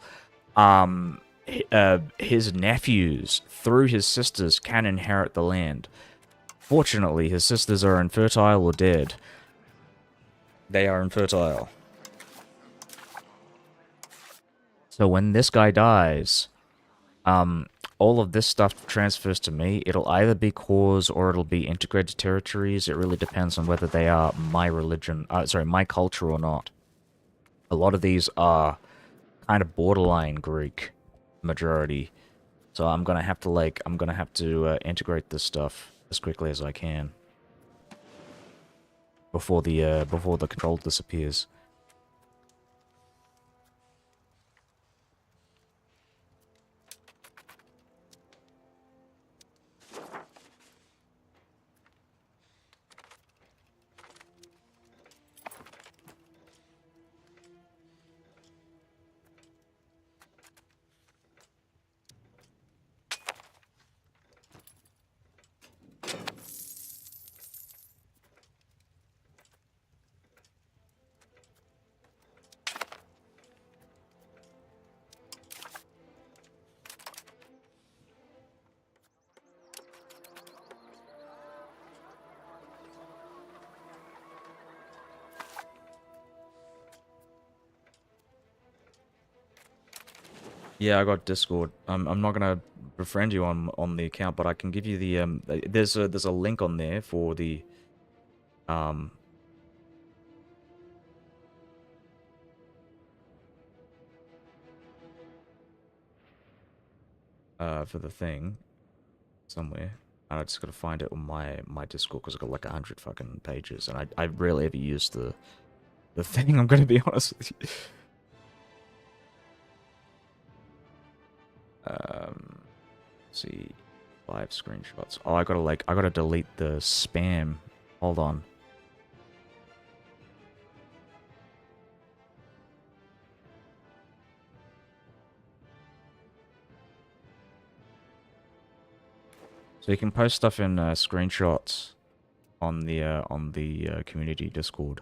his nephews through his sisters can inherit the land. Fortunately, his sisters are infertile or dead. They are infertile. So when this guy dies, all of this stuff transfers to me. It'll either be cores or it'll be integrated territories. It really depends on whether they are my religion, my culture or not. A lot of these are kind of borderline Greek majority. So I'm gonna have to integrate this stuff as quickly as I can before the control disappears. Yeah, I got Discord. I'm not gonna befriend you on the account, but I can give you the there's a link on there um for the thing somewhere. And I just gotta find it on my Discord because I've got like 100 fucking pages, and I rarely ever use the thing. I'm gonna be honest with you. Let's see, 5 screenshots. Oh, I gotta delete the spam. Hold on. So you can post stuff in screenshots on the community Discord.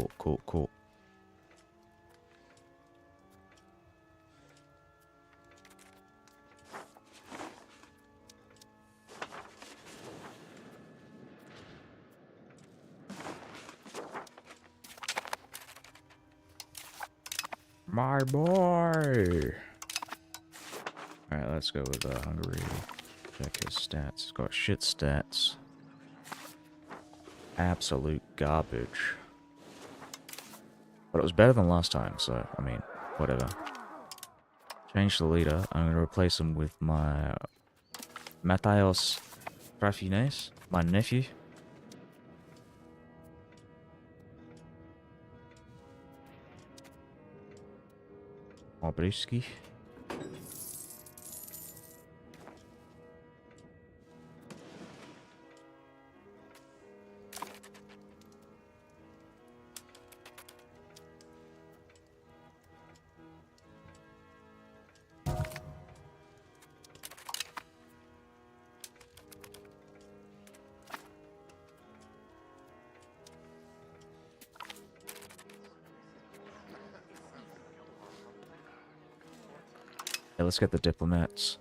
Cool, cool, cool. My boy! Alright, let's go with Hungary. Check his stats. He's got shit stats. Absolute garbage. But it was better than last time, so, I mean, whatever. Change the leader. I'm going to replace him with my Matthäus Rafines, my nephew. Obrisky. Yeah, let's get the diplomats.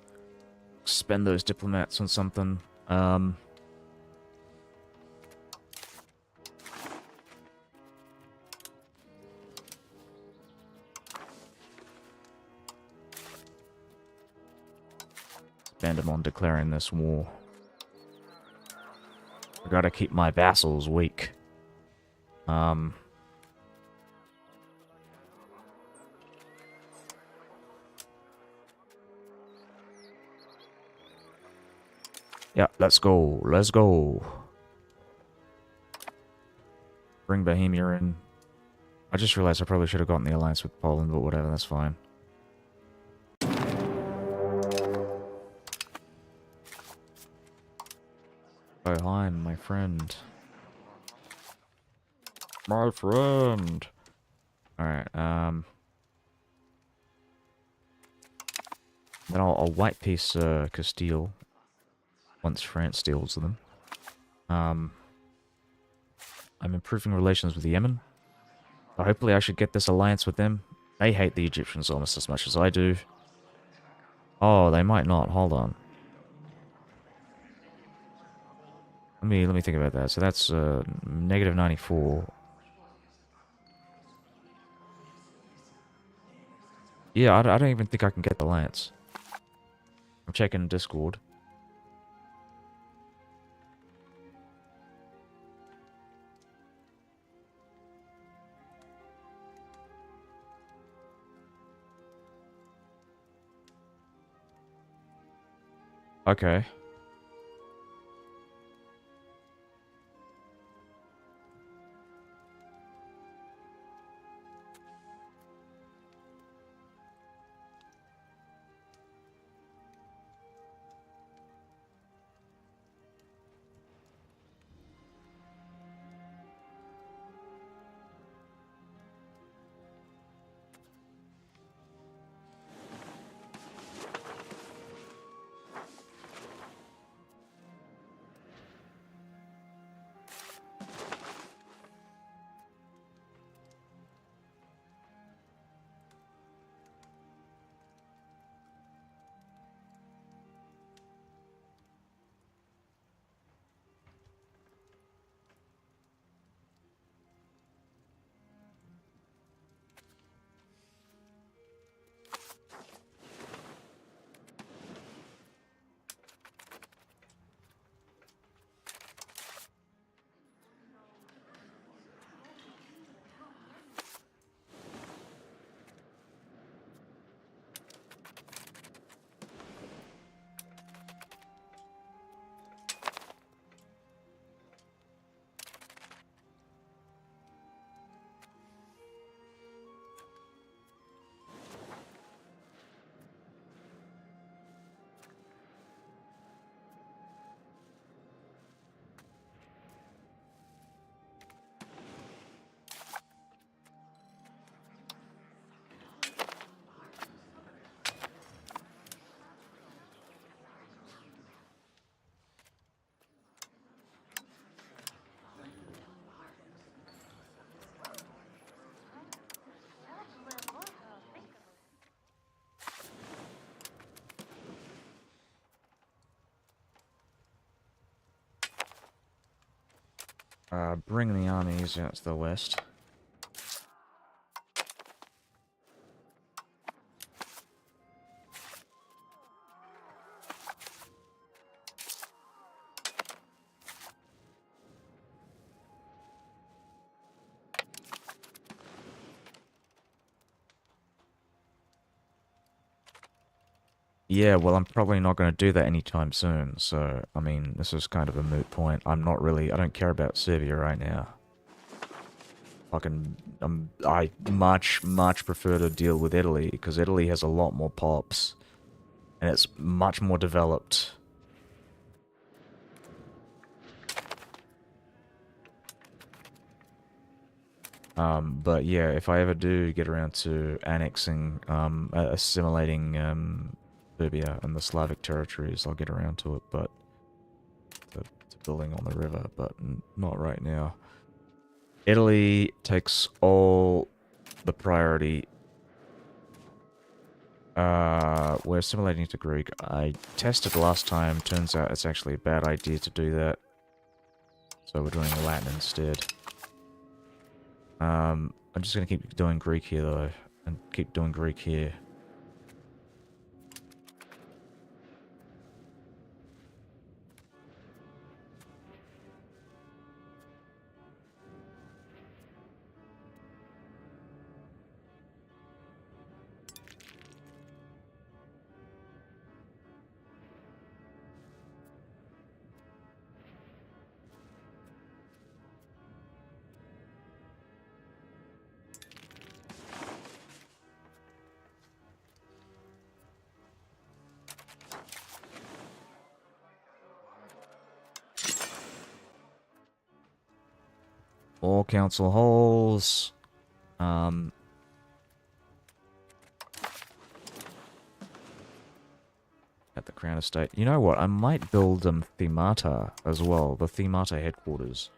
Spend those diplomats on something. Spend them on declaring this war. I gotta keep my vassals weak. Yeah, let's go. Let's go. Bring Bohemia in. I just realized I probably should have gotten the alliance with Poland, but whatever, that's fine. Oh, hi, my friend. My friend! Alright, then I'll white piece Castile once France steals them. I'm improving relations with Yemen. So hopefully I should get this alliance with them. They hate the Egyptians almost as much as I do. Oh, they might not. Hold on. Let me think about that. So that's negative 94. Yeah, I don't even think I can get the lance. I'm checking Discord. Okay. Bring the armies out to the west. Yeah, well, I'm probably not going to do that anytime soon, so, I mean, this is kind of a moot point. I don't care about Serbia right now. I much prefer to deal with Italy, because Italy has a lot more pops, and it's much more developed. But yeah, if I ever do get around to annexing, assimilating, Serbia and the Slavic territories, I'll get around to it, but to building on the river, but not right now. Italy takes all the priority. We're assimilating to Greek. I tested last time, turns out it's actually a bad idea to do that. So we're doing Latin instead. I'm just gonna keep doing Greek here though, and keep doing Greek here. All council halls. At the Crown Estate. You know what? I might build Themata as well. The Themata headquarters.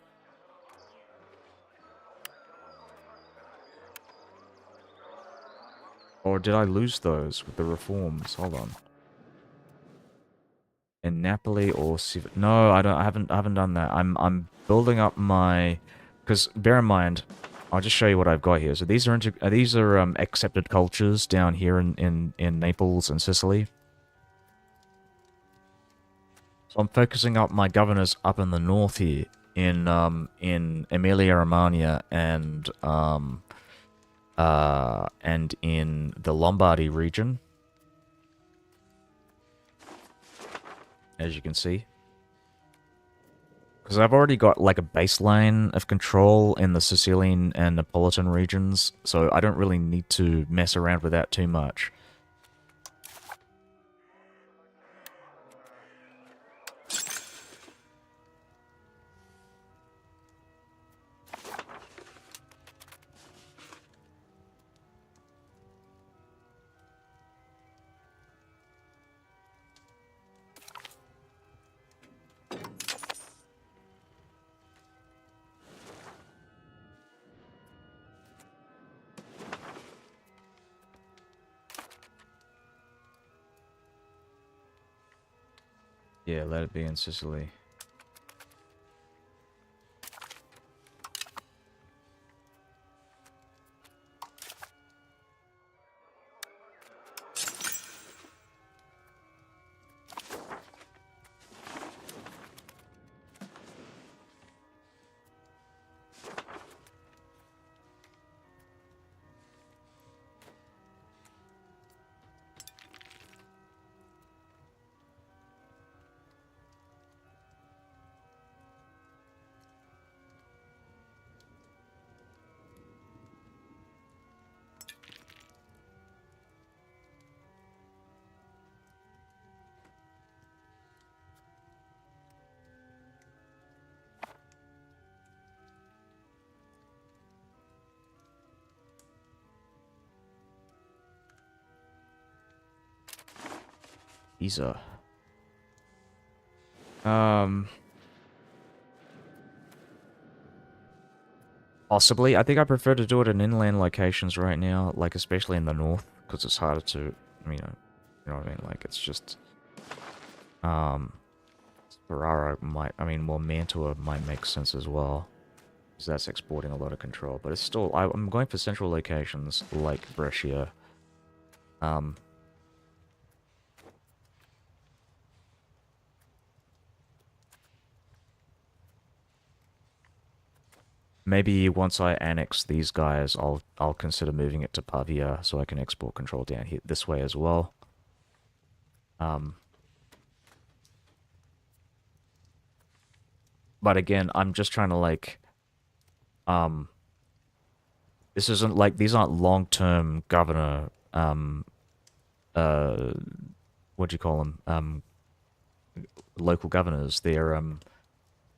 Or did I lose those with the reforms? Hold on. In Napoli or no, I don't. I haven't done that. I'm building up my, because bear in mind, I'll just show you what I've got here. So these are accepted cultures down here in Naples and Sicily. So I'm focusing up my governors up in the north here in Emilia-Romagna and in the Lombardy region, as you can see. Because I've already got like a baseline of control in the Sicilian and Neapolitan regions, so I don't really need to mess around with that too much. Yeah, let it be in Sicily. Pisa. Possibly. I think I prefer to do it in inland locations right now, like especially in the north, because it's harder to, you know what I mean? Like it's just, Ferrara might, I mean, well, Mantua might make sense as well. because that's exporting a lot of control. But it's still, I'm going for central locations like Brescia. Um, Maybe once I annex these guys, I'll consider moving it to Pavia so I can export control down here this way as well. Um, but again, I'm just trying to like, um, this isn't like these aren't long-term governor, uh, what do you call them? Local governors. They're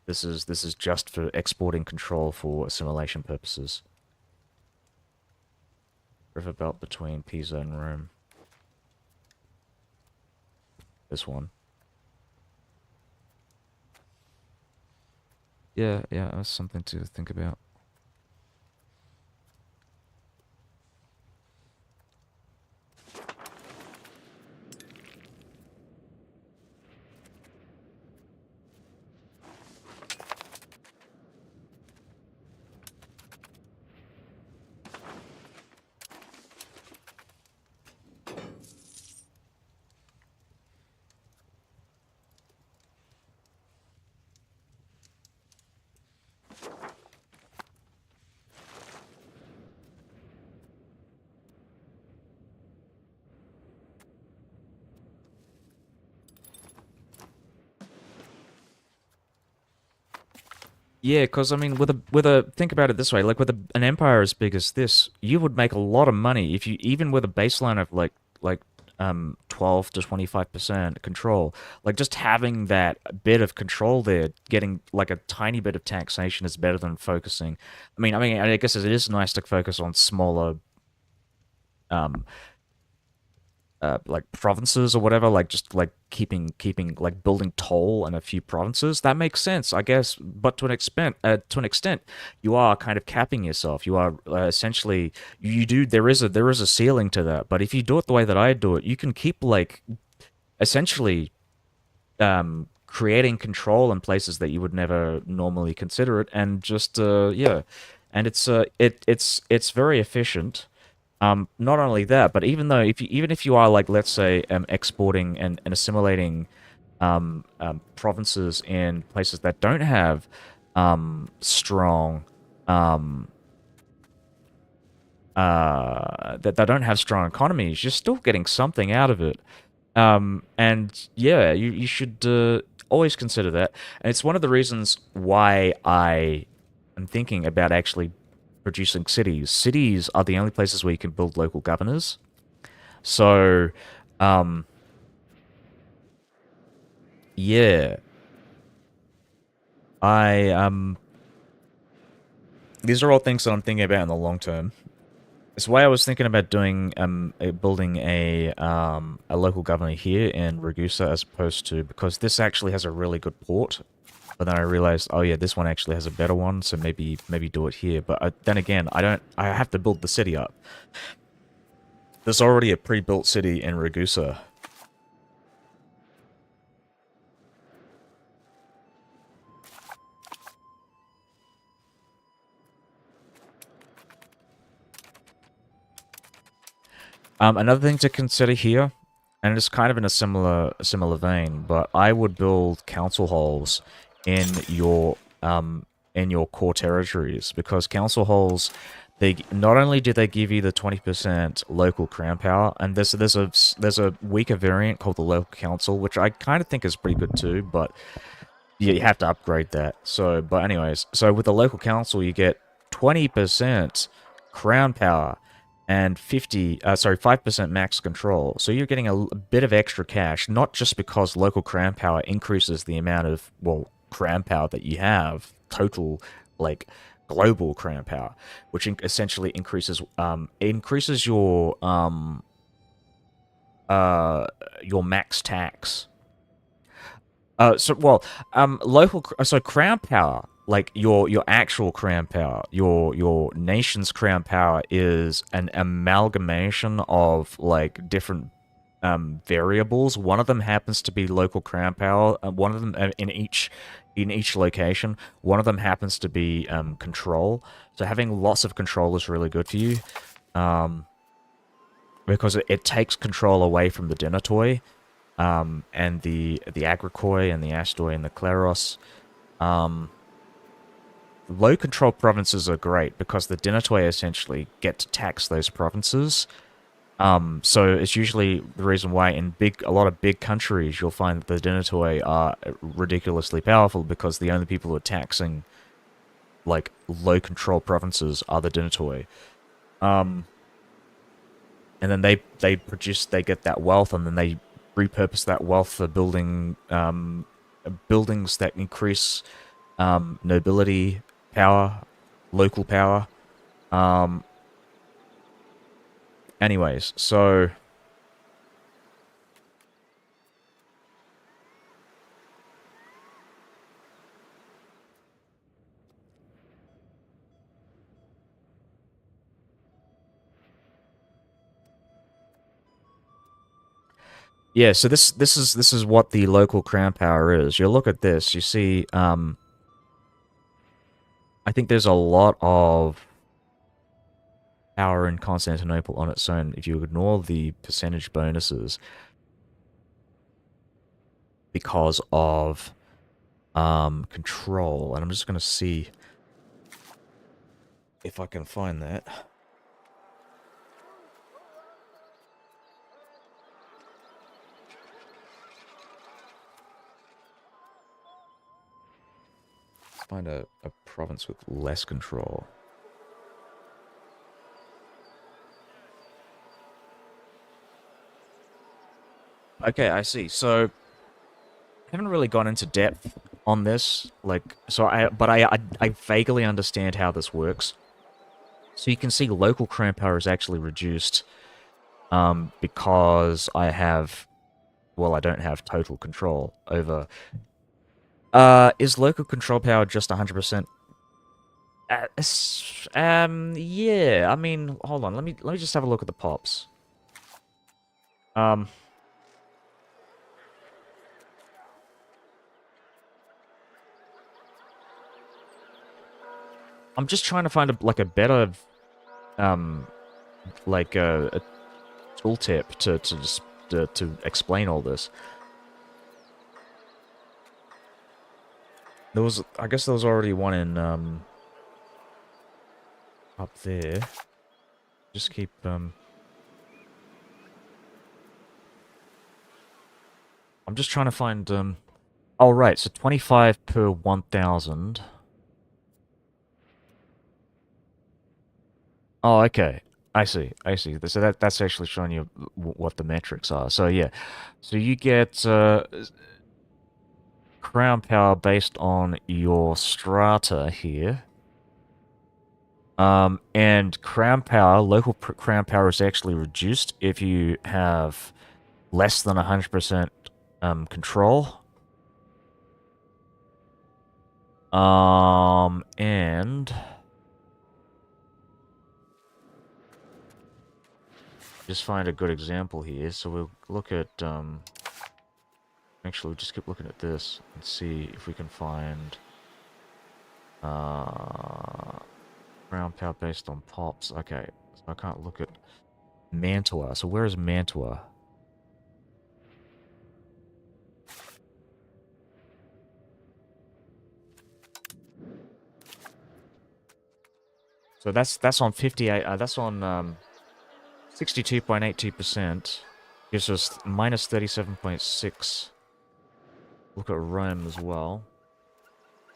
this is just for exporting control for assimilation purposes. River belt between Pisa and Rome. This one. Yeah, yeah, that's something to think about. Yeah, because I mean, with a think about it this way, like with an empire as big as this, you would make a lot of money if you even with a baseline of like 12 to 25% control, like just having that bit of control there, getting like a tiny bit of taxation is better than focusing. I mean, I guess it is nice to focus on smaller um like provinces or whatever, like just like keeping like building toll in a few provinces. That makes sense, I guess. But to an extent, you are kind of capping yourself. You are essentially you do there is a ceiling to that. But if you do it the way that I do it, you can keep like essentially creating control in places that you would never normally consider it, and just yeah, and it's very efficient. Not only that, but even if you are like, let's say, exporting and assimilating provinces in places that don't have strong um, that don't have strong economies, you're still getting something out of it. And yeah, you should always consider that. And it's one of the reasons why I am thinking about actually producing cities. Cities are the only places where you can build local governors. So, um, yeah, I these are all things that I'm thinking about in the long term. It's why I was thinking about doing building a local governor here in Ragusa as opposed to, because this actually has a really good port. But then I realized, oh yeah, this one actually has a better one, so maybe do it here. But then again, I have to build the city up. There's already a pre-built city in Ragusa. Another thing to consider here, and it's kind of in a similar vein, but I would build council halls in your core territories, because council halls, they not only do they give you the 20% local crown power, and there's a weaker variant called the local council, which I kind of think is pretty good too, but yeah, you have to upgrade that. So, but anyways, so with the local council, you get 20% crown power and 5% max control. So you're getting a bit of extra cash, not just because local crown power increases the amount of, well, crown power that you have, total, like, global crown power, which essentially increases your max tax. So crown power, like your actual crown power, your nation's crown power is an amalgamation of like different variables. One of them happens to be local crown power. One of them in each location. One of them happens to be control. So having lots of control is really good for you, because it takes control away from the Denatoi, and the Agrikoi and the Astoi and the Kleros. Low control provinces are great because the Denatoi essentially get to tax those provinces. So it's usually the reason why in a lot of big countries you'll find that the Denatoi are ridiculously powerful, because the only people who are taxing like low control provinces are the Denatoi. And then they get that wealth, and then they repurpose that wealth for building buildings that increase nobility power, local power. Anyways, so yeah, so this is what the local crown power is. You look at this, you see, I think there's a lot of power in Constantinople on its own if you ignore the percentage bonuses, because of control. And I'm just gonna see if I can find that. Find a province with less control. Okay, I see. So, I haven't really gone into depth on this, like, so I vaguely understand how this works. So you can see local crown power is actually reduced, because I don't have total control over. Is local control power just 100%? Yeah. I mean, hold on. Let me just have a look at the pops. I'm just trying to find a better, like a tooltip to explain all this. I guess there was already one in up there. Just keep I'm just trying to find oh right, so 25 per 1,000. Oh, okay. I see. I see. So that's actually showing you what the metrics are. So yeah. So you get crown power based on your strata here. And crown power, local crown power is actually reduced if you have less than 100% control. And just find a good example here. So we'll look at actually we'll just keep looking at this and see if we can find crown power based on pops. Okay, so I can't look at Mantua. So where is Mantua? So that's on 58. That's on 62.82%. Gives us minus 37.6. Look at Rome as well.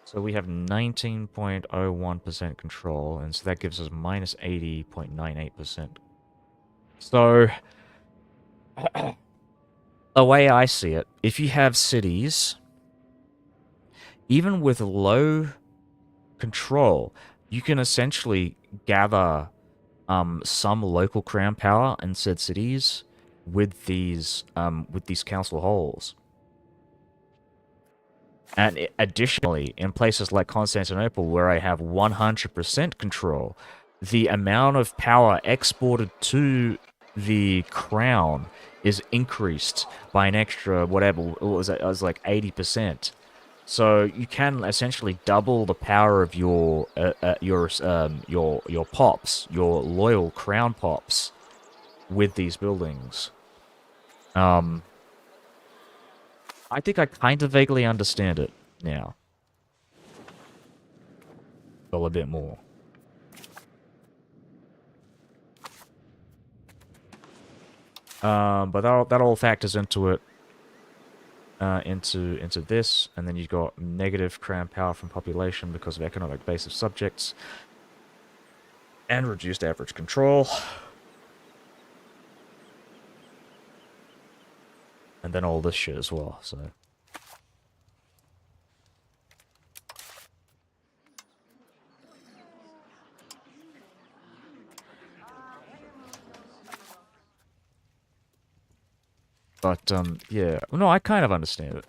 So we have 19.01% control, and so that gives us minus 80.98%. So, the way I see it, if you have cities, even with low control, you can essentially gather some local crown power in said cities with these council halls. And additionally, in places like Constantinople, where I have 100% control, the amount of power exported to the crown is increased by an extra whatever. It was like 80%. So you can essentially double the power of your pops, your loyal crown pops, with these buildings. Um, I think I kind of vaguely understand it now, well, a bit more. But that all factors into it, into this, and then you've got negative crown power from population because of economic base of subjects, and reduced average control, and then all this shit as well. So. But, yeah. No, I kind of understand it.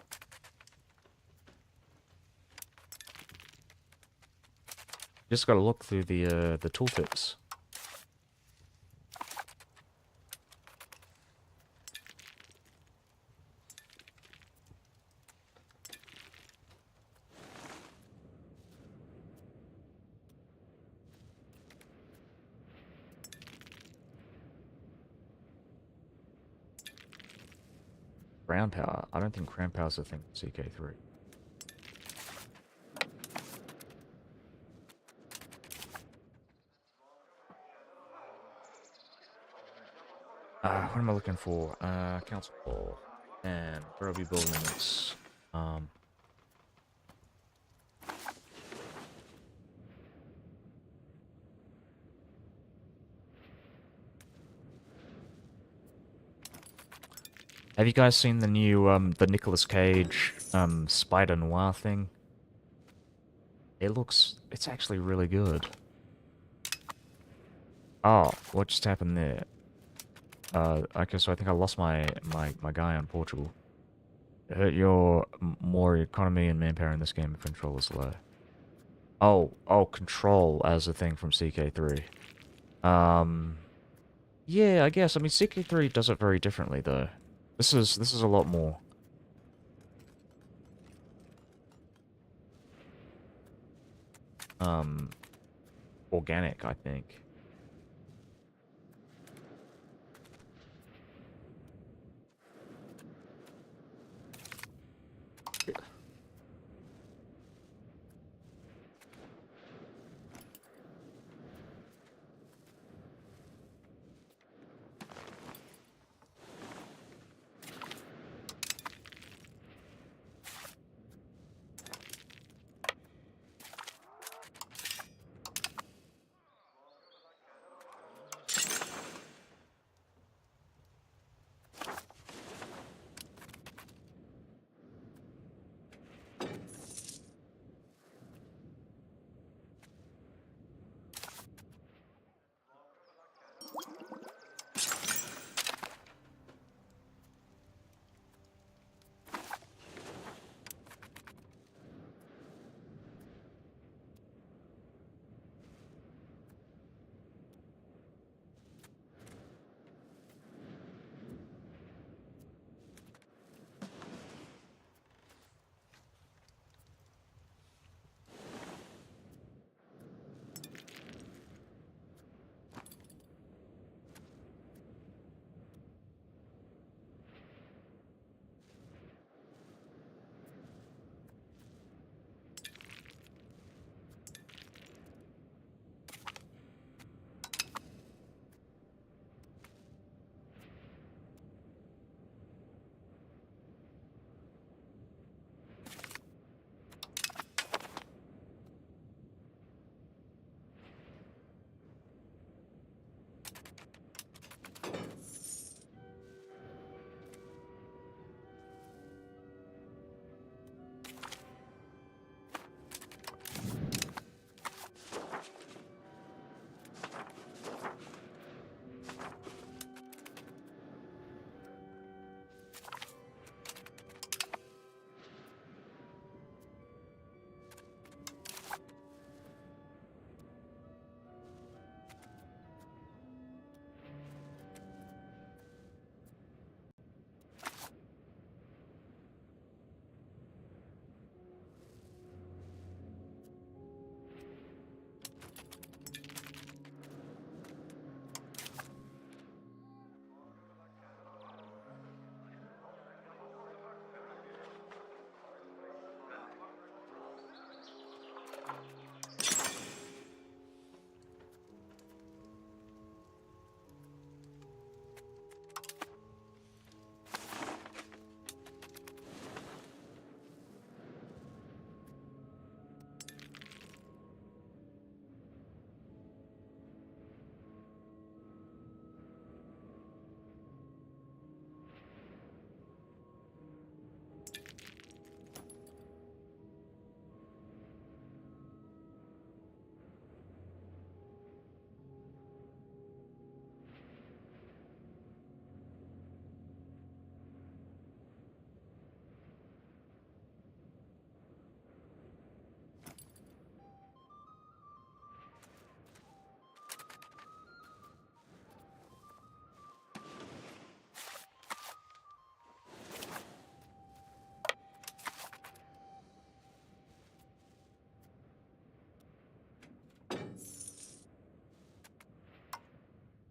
Just gotta look through the tooltips. Ground power. I don't think ground power's a thing for CK3. What am I looking for? Council hall. And where are we building this? Have you guys seen the new, the Nicolas Cage, Spider Noir thing? It's actually really good. Oh, what just happened there? Okay, so I think I lost my guy on Portugal. Hurt your more economy and manpower in this game if control is low. Oh, control as a thing from CK3. Yeah, I guess. I mean, CK3 does it very differently, though. This is a lot more. Organic, I think.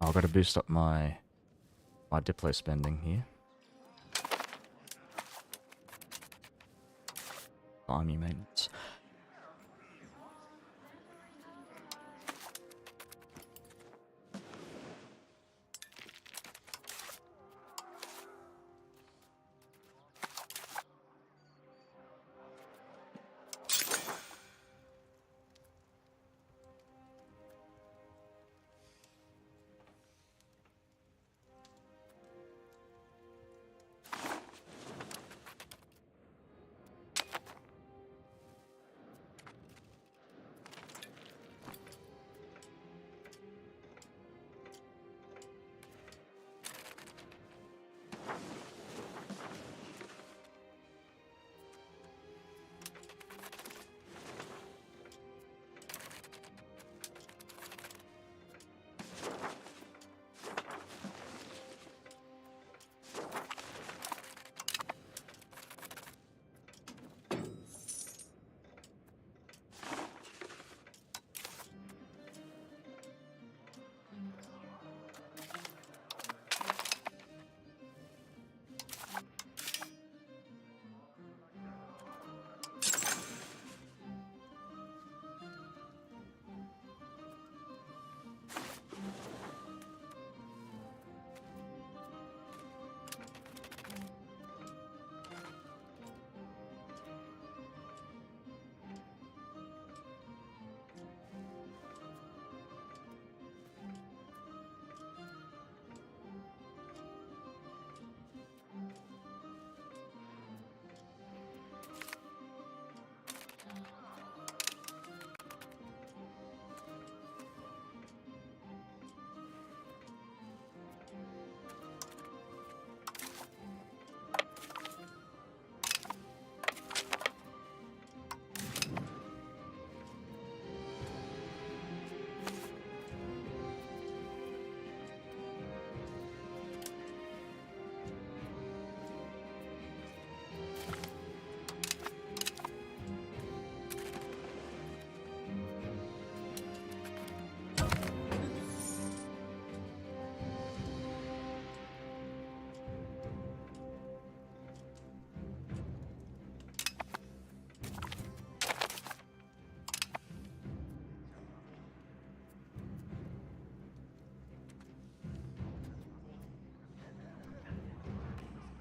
I've got to boost up my Diplo spending here. Army maintenance.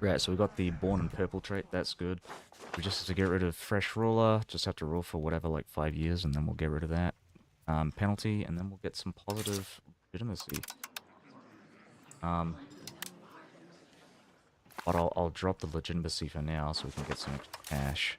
Right, so we got the Born in Purple trait, that's good. We just have to get rid of Fresh Ruler, just have to rule for whatever, like 5 years, and then we'll get rid of that penalty, and then we'll get some positive legitimacy. But I'll drop the legitimacy for now so we can get some extra cash.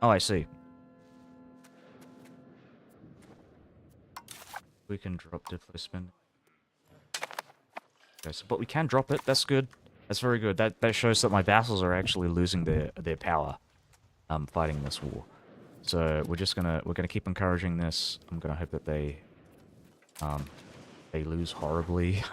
Oh, I see. We can drop Diplo spending. Okay, so, but we can drop it, that's good. That's very good. That shows that my vassals are actually losing their power fighting this war. So we're gonna keep encouraging this. I'm gonna hope that they lose horribly.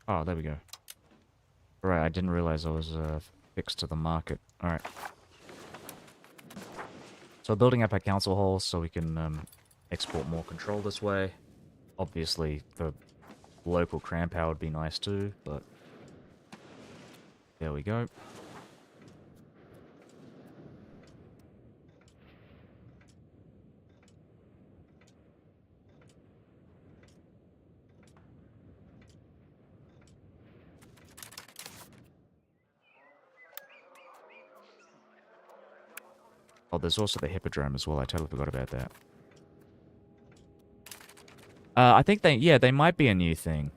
Oh, there we go. Right, I didn't realize I was fixed to the market. Alright. So we're building up our council halls so we can export more control this way. Obviously, the local cram power would be nice too, but there we go. Oh, there's also the hippodrome as well. I totally forgot about that. I think they might be a new thing.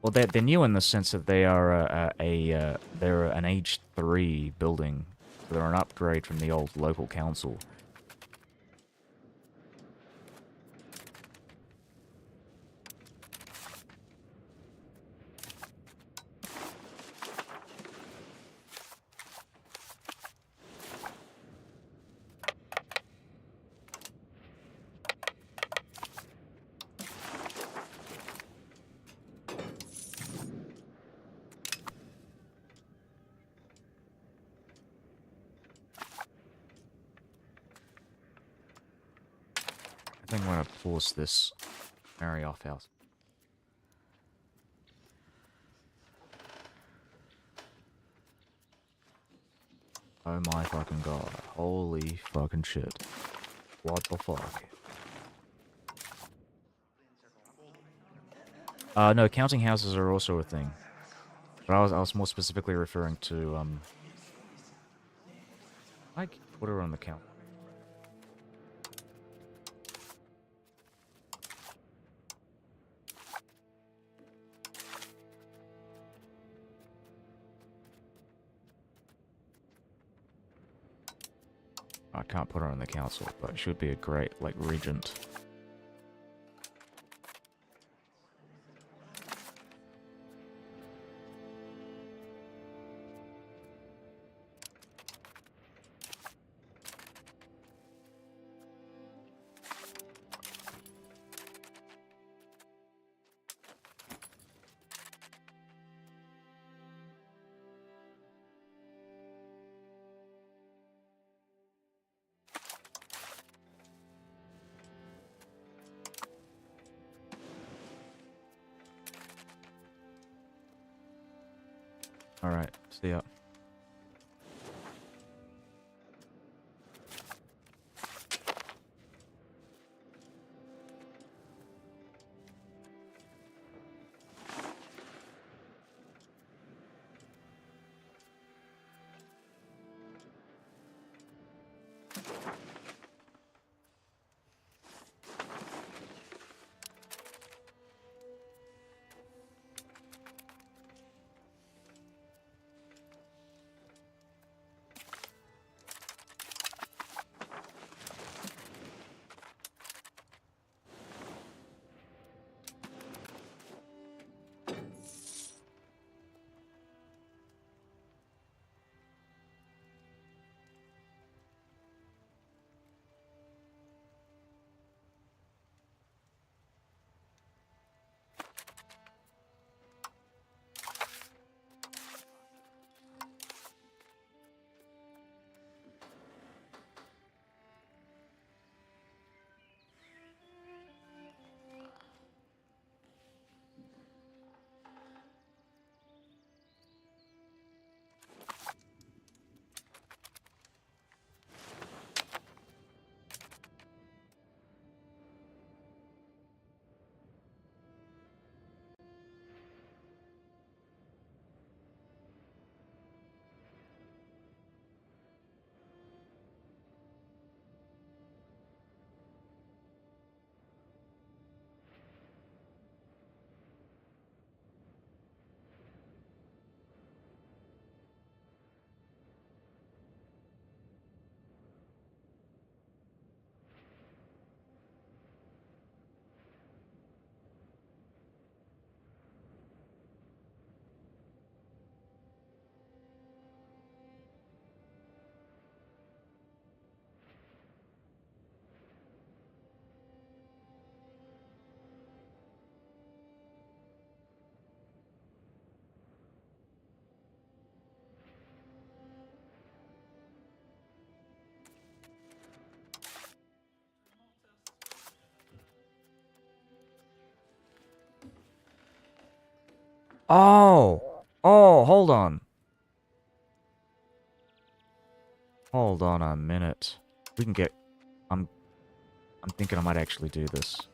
Well, they're new in the sense that they are they're an age 3 building. So they're an upgrade from the old local council. I think I'm gonna force this Mare off house. Oh my fucking god. Holy fucking shit. What the fuck? No, counting houses are also a thing. But I was more specifically referring to, like, put her on the count. I can't put her on the council, but she would be a great, like, regent. Alright, see ya. Oh! Oh, hold on. Hold on a minute. We can get... I'm thinking I might actually do this.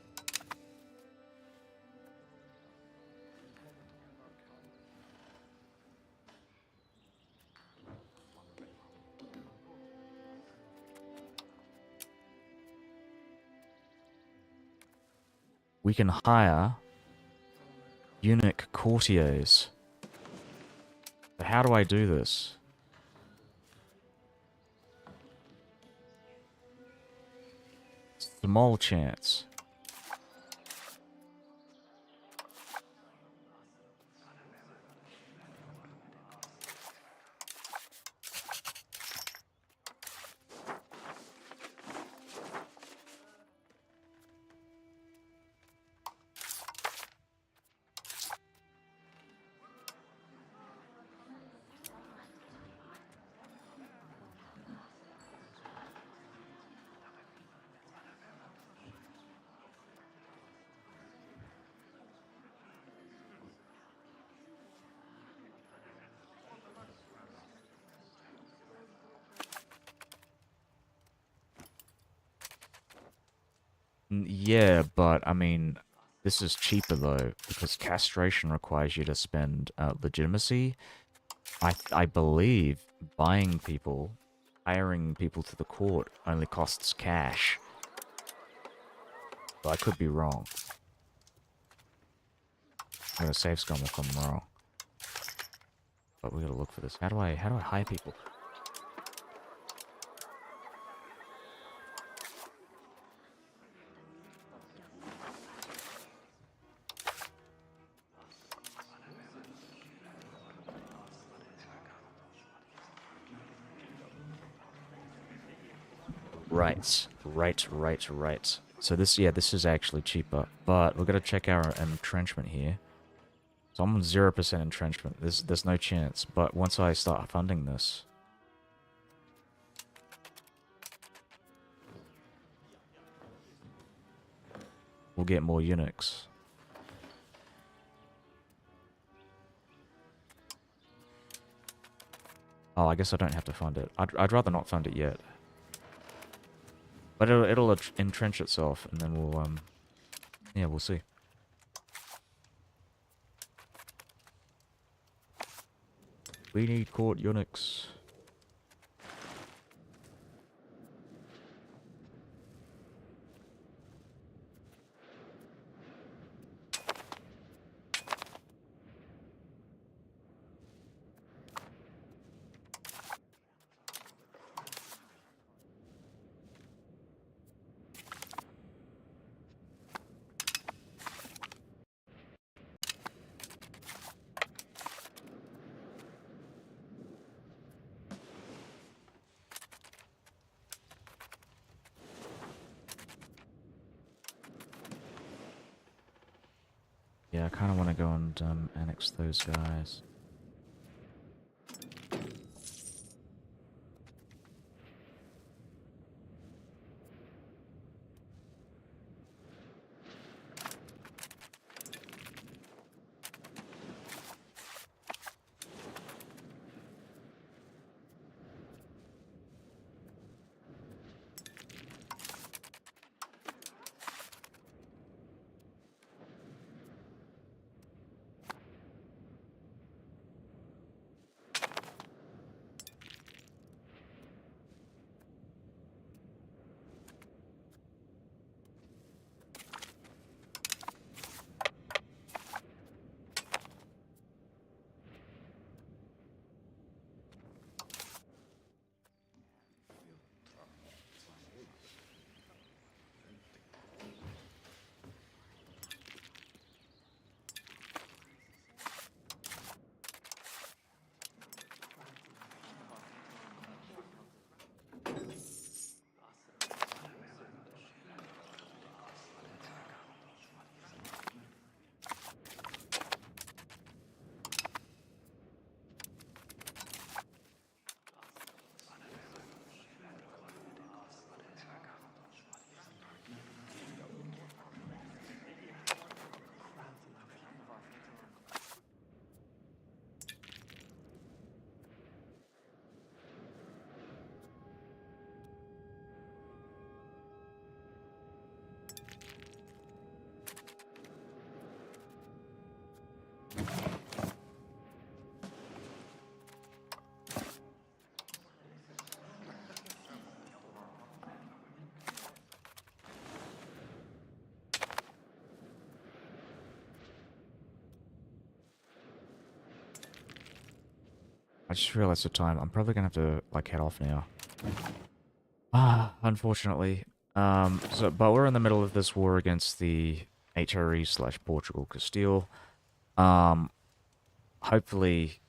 We can hire eunuch courtiers. But how do I do this? Small chance. Yeah, but I mean, this is cheaper though, because castration requires you to spend legitimacy. I believe buying people, hiring people to the court only costs cash. But I could be wrong. I'm gonna save scum if I'm wrong. But we gotta look for this. How do I hire people? Right. So this, yeah, this is actually cheaper. But we're gonna check our entrenchment here. So I'm on 0% entrenchment. There's no chance. But once I start funding this, we'll get more eunuchs. Oh, I guess I don't have to fund it. I'd rather not fund it yet. But it'll entrench itself, and then we'll, yeah, we'll see. We need court eunuchs. Yeah, I kind of want to go and annex those guys. I just realized the time. I'm probably gonna have to like head off now. Unfortunately. But we're in the middle of this war against the HRE slash Portugal Castile. Um, Hopefully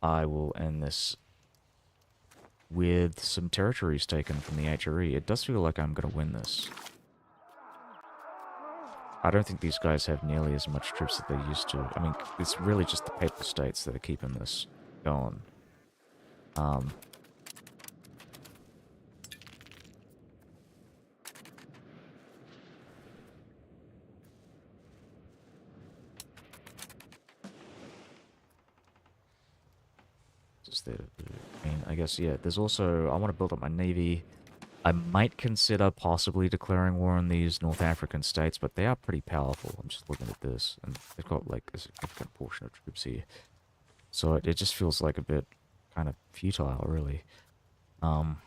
I will end this with some territories taken from the HRE. It does feel like I'm gonna win this. I don't think these guys have nearly as much troops that they used to. I mean, it's really just the Papal States that are keeping this going. Um, just the, I mean, I guess, yeah, there's also, I want to build up my navy. I might consider possibly declaring war on these North African states, but they are pretty powerful. I'm just looking at this, and they've got, like, a significant portion of troops here. So it just feels like a bit kind of futile, really. Um,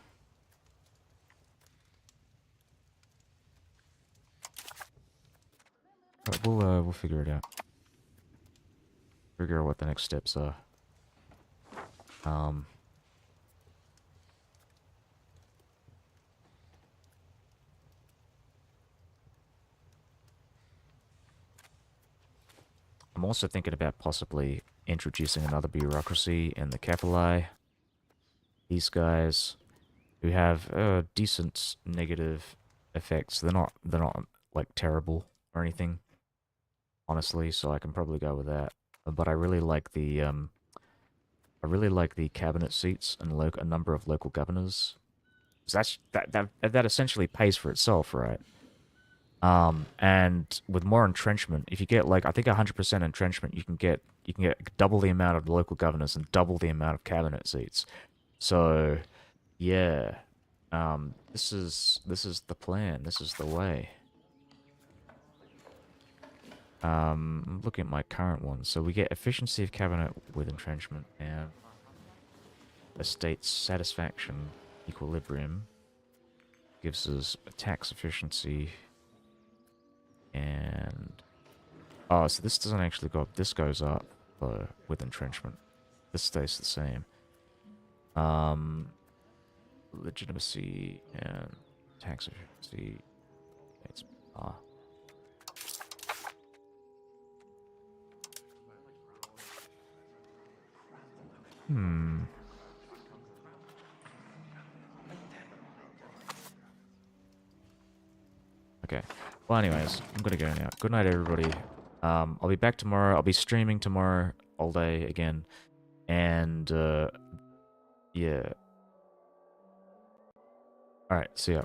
but we'll figure it out. Figure out what the next steps are. Um, I'm also thinking about possibly introducing another bureaucracy in the Capilli. These guys who have decent negative effects. They're not like terrible or anything, honestly. So I can probably go with that. But I really like the cabinet seats and a number of local governors. So that essentially pays for itself, right? And with more entrenchment, if you get like I think 100% entrenchment, you can get double the amount of local governors and double the amount of cabinet seats. So yeah, this is the plan. This is the way. I'm looking at my current one. So we get efficiency of cabinet with entrenchment and estate satisfaction equilibrium gives us a tax efficiency and oh, so this doesn't actually go up. This goes up with entrenchment. This stays the same. Um, Legitimacy and tax efficiency. It's ah. Hmm. Okay. Well, anyways, I'm gonna go now. Good night, everybody. I'll be back tomorrow. I'll be streaming tomorrow all day again, and yeah. All right. See ya.